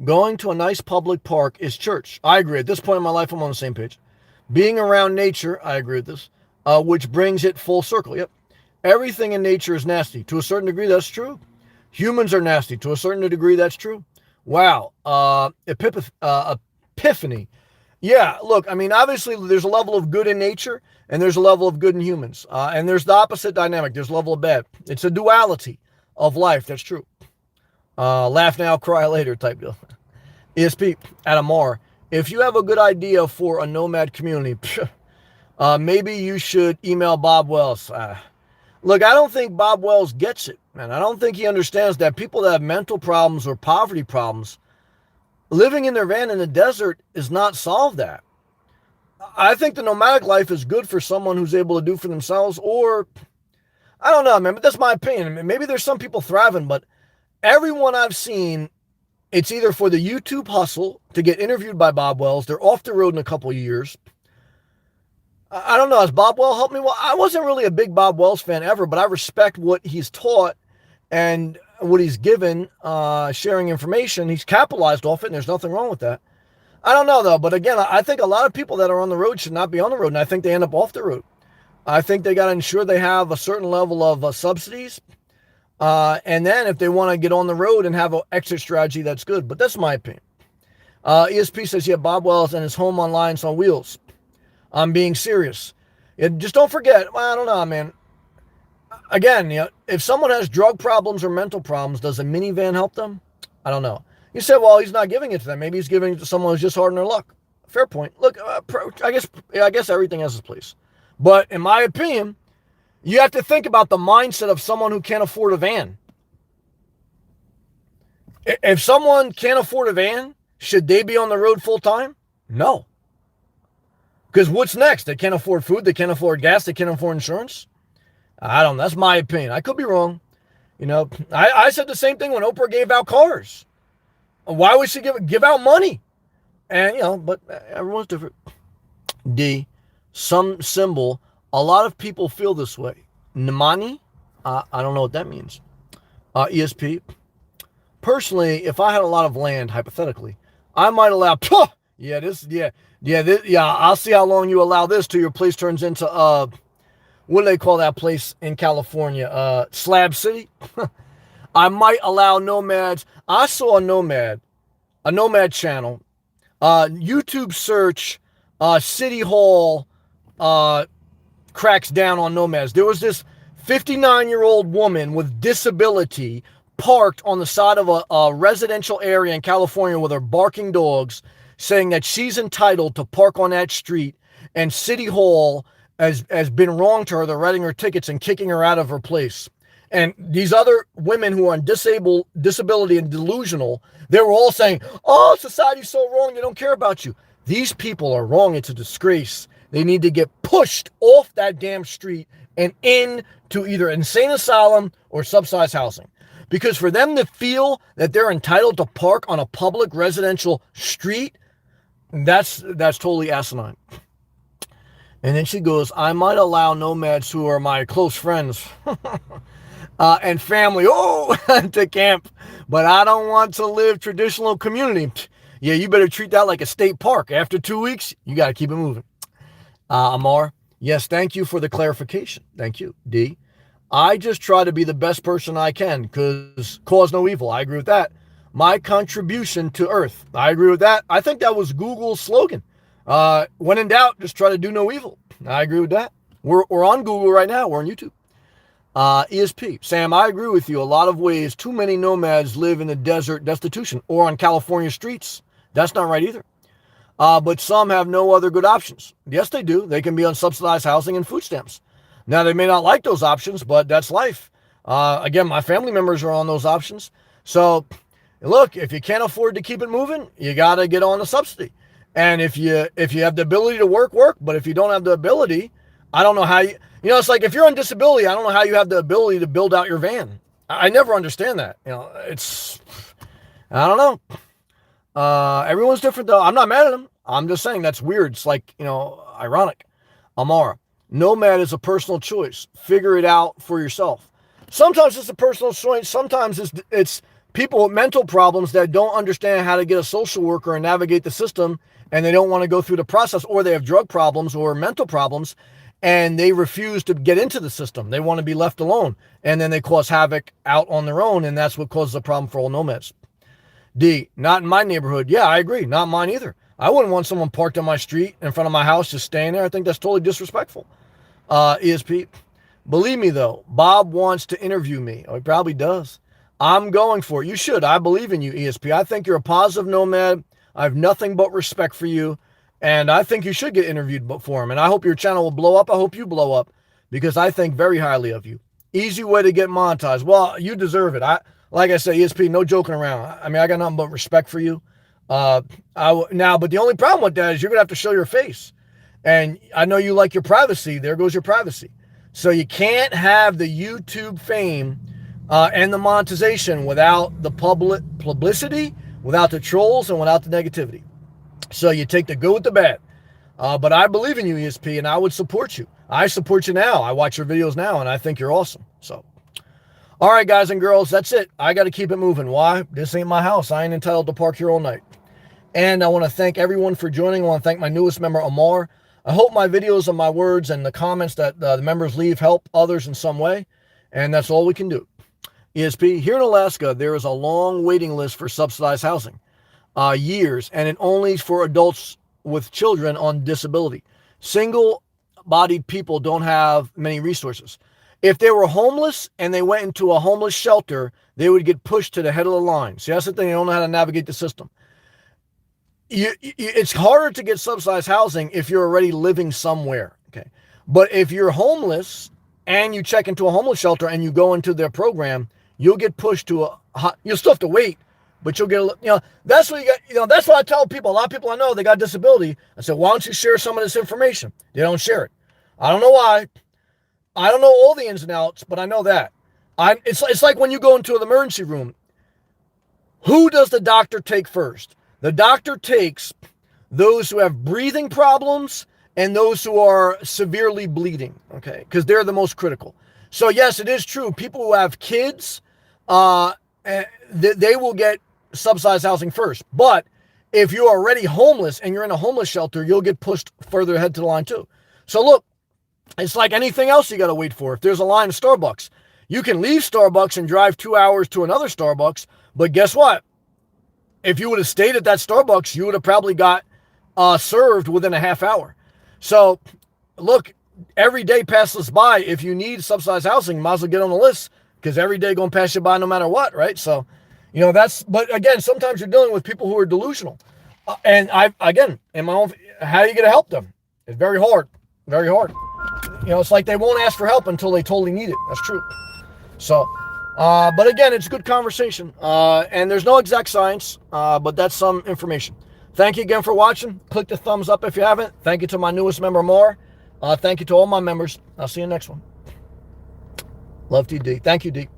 Going to a nice public park is church. I agree. At this point in my life, I'm on the same page. Being around nature, I agree with this, which brings it full circle. Yep. Everything in nature is nasty. To a certain degree, that's true. Humans are nasty. To a certain degree, that's true. Wow. Epiphany. Yeah, look, I mean, obviously, there's a level of good in nature, and there's a level of good in humans. And there's the opposite dynamic. There's a level of bad. It's a duality of life. That's true. Laugh now, cry later type deal. ESP, Adamar. If you have a good idea for a nomad community, maybe you should email Bob Wells. Look, I don't think Bob Wells gets it, man. I don't think he understands that people that have mental problems or poverty problems, living in their van in the desert is not solve that. I think the nomadic life is good for someone who's able to do for themselves, or I don't know, man, but that's my opinion. Maybe there's some people thriving, but everyone I've seen, it's either for the YouTube hustle to get interviewed by Bob Wells. They're off the road in a couple of years. I don't know. Has Bob Wells helped me? Well, I wasn't really a big Bob Wells fan ever, but I respect what he's taught and what he's given, sharing information. He's capitalized off it, and there's nothing wrong with that. I don't know, though. But again, I think a lot of people that are on the road should not be on the road, and I think they end up off the road. I think they got to ensure they have a certain level of subsidies. And then if they want to get on the road and have an exit strategy, that's good. But that's my opinion. ESP says, yeah, Bob Wells and his home on Lions on Wheels. I'm being serious. Just don't forget, well, I don't know, man. Again, if someone has drug problems or mental problems, does a minivan help them? I don't know. You said, well, he's not giving it to them. Maybe he's giving it to someone who's just hard in their luck. Fair point. Look, I guess everything has its place. But in my opinion, you have to think about the mindset of someone who can't afford a van. If someone can't afford a van, should they be on the road full time? No. Because what's next? They can't afford food. They can't afford gas. They can't afford insurance. I don't know. That's my opinion. I could be wrong. I said the same thing when Oprah gave out cars. Why would she give out money? And, but everyone's different. D, some symbol. A lot of people feel this way. Nimani? I don't know what that means. ESP. Personally, if I had a lot of land, hypothetically, I might allow... I'll see how long you allow this till your place turns into, what do they call that place in California? Slab City? I might allow nomads. I saw a nomad channel. YouTube search, City Hall, cracks down on nomads. There was this 59-year-old woman with disability parked on the side of a residential area in California with her barking dogs, saying that she's entitled to park on that street, and City Hall has been wrong to her. They're writing her tickets and kicking her out of her place. And these other women who are on disability and delusional, they were all saying, oh, society's so wrong, they don't care about you. These people are wrong. It's a disgrace. They need to get pushed off that damn street and into either insane asylum or subsidized housing. Because for them to feel that they're entitled to park on a public residential street, that's totally asinine. And then she goes, I might allow nomads who are my close friends and family, to camp, but I don't want to live traditional community. Yeah, you better treat that like a state park. After 2 weeks, you got to keep it moving. Amar, yes, thank you for the clarification. Thank you. D, I just try to be the best person I can because cause no evil. I agree with that. My contribution to Earth. I agree with that. I think that was Google's slogan. When in doubt, just try to do no evil. I agree with that. We're on Google right now. We're on YouTube. ESP. Sam, I agree with you. A lot of ways, too many nomads live in the desert destitution or on California streets. That's not right either. But some have no other good options. Yes, they do. They can be on subsidized housing and food stamps. Now, they may not like those options, but that's life. Again, my family members are on those options. So, look, if you can't afford to keep it moving, you got to get on a subsidy. And if you have the ability to work. But if you don't have the ability, I don't know how you... it's like if you're on disability, I don't know how you have the ability to build out your van. I never understand that. I don't know. Everyone's different, though. I'm not mad at them. I'm just saying that's weird. It's like, ironic. Amara, nomad is a personal choice. Figure it out for yourself. Sometimes it's a personal choice. Sometimes it's people with mental problems that don't understand how to get a social worker and navigate the system, and they don't want to go through the process, or they have drug problems or mental problems, and they refuse to get into the system. They want to be left alone, and then they cause havoc out on their own, and that's what causes a problem for all nomads. D, not in my neighborhood. Yeah, I agree. Not mine either. I wouldn't want someone parked on my street in front of my house just staying there. I think that's totally disrespectful. ESP, believe me though, Bob wants to interview me. Oh, he probably does. I'm going for it. You should. I believe in you, ESP. I think you're a positive nomad. I have nothing but respect for you. And I think you should get interviewed for him. And I hope your channel will blow up. I hope you blow up, because I think very highly of you. Easy way to get monetized. Well, you deserve it. Like I say, ESP, no joking around. I mean, I got nothing but respect for you. But the only problem with that is you're going to have to show your face. And I know you like your privacy. There goes your privacy. So you can't have the YouTube fame and the monetization without the publicity, without the trolls, and without the negativity. So you take the good with the bad. But I believe in you, ESP, and I would support you. I support you now. I watch your videos now, and I think you're awesome. So, all right, guys and girls, that's it. I got to keep it moving. Why? This ain't my house. I ain't entitled to park here all night. And I want to thank everyone for joining. I want to thank my newest member, Amar. I hope my videos and my words and the comments that the members leave help others in some way. And that's all we can do. ESP, here in Alaska, there is a long waiting list for subsidized housing. Years, and it only for adults with children on disability. Single-bodied people don't have many resources. If they were homeless and they went into a homeless shelter, they would get pushed to the head of the line. See, that's the thing. They don't know how to navigate the system. It's harder to get subsidized housing if you're already living somewhere. Okay, but if you're homeless and you check into a homeless shelter and you go into their program, you'll get pushed to you'll still have to wait, but you'll get that's what you got. That's what I tell people. A lot of people I know, they got disability. I said, why don't you share some of this information? They don't share it. I don't know why. I don't know all the ins and outs, but I know that. It's like when you go into an emergency room. Who does the doctor take first? The doctor takes those who have breathing problems and those who are severely bleeding, okay? Because they're the most critical. So yes, it is true. People who have kids, they will get subsidized housing first. But if you're already homeless and you're in a homeless shelter, you'll get pushed further ahead to the line too. So look, it's like anything else you got to wait for. If there's a line at Starbucks, you can leave Starbucks and drive 2 hours to another Starbucks. But guess what? If you would have stayed at that Starbucks, you would have probably got served within a half hour. So, look, every day passes by. If you need subsidized housing, might as well get on the list, because every day going to pass you by no matter what, right? So, but again, sometimes you're dealing with people who are delusional. And in my own, how are you going to help them? It's very hard, very hard. It's like they won't ask for help until they totally need it. That's true. So, but again, it's good conversation. And there's no exact science, but that's some information. Thank you again for watching. Click the thumbs up if you haven't. Thank you to my newest member, Mar. Thank you to all my members. I'll see you next one. Love to you, D. Thank you, D.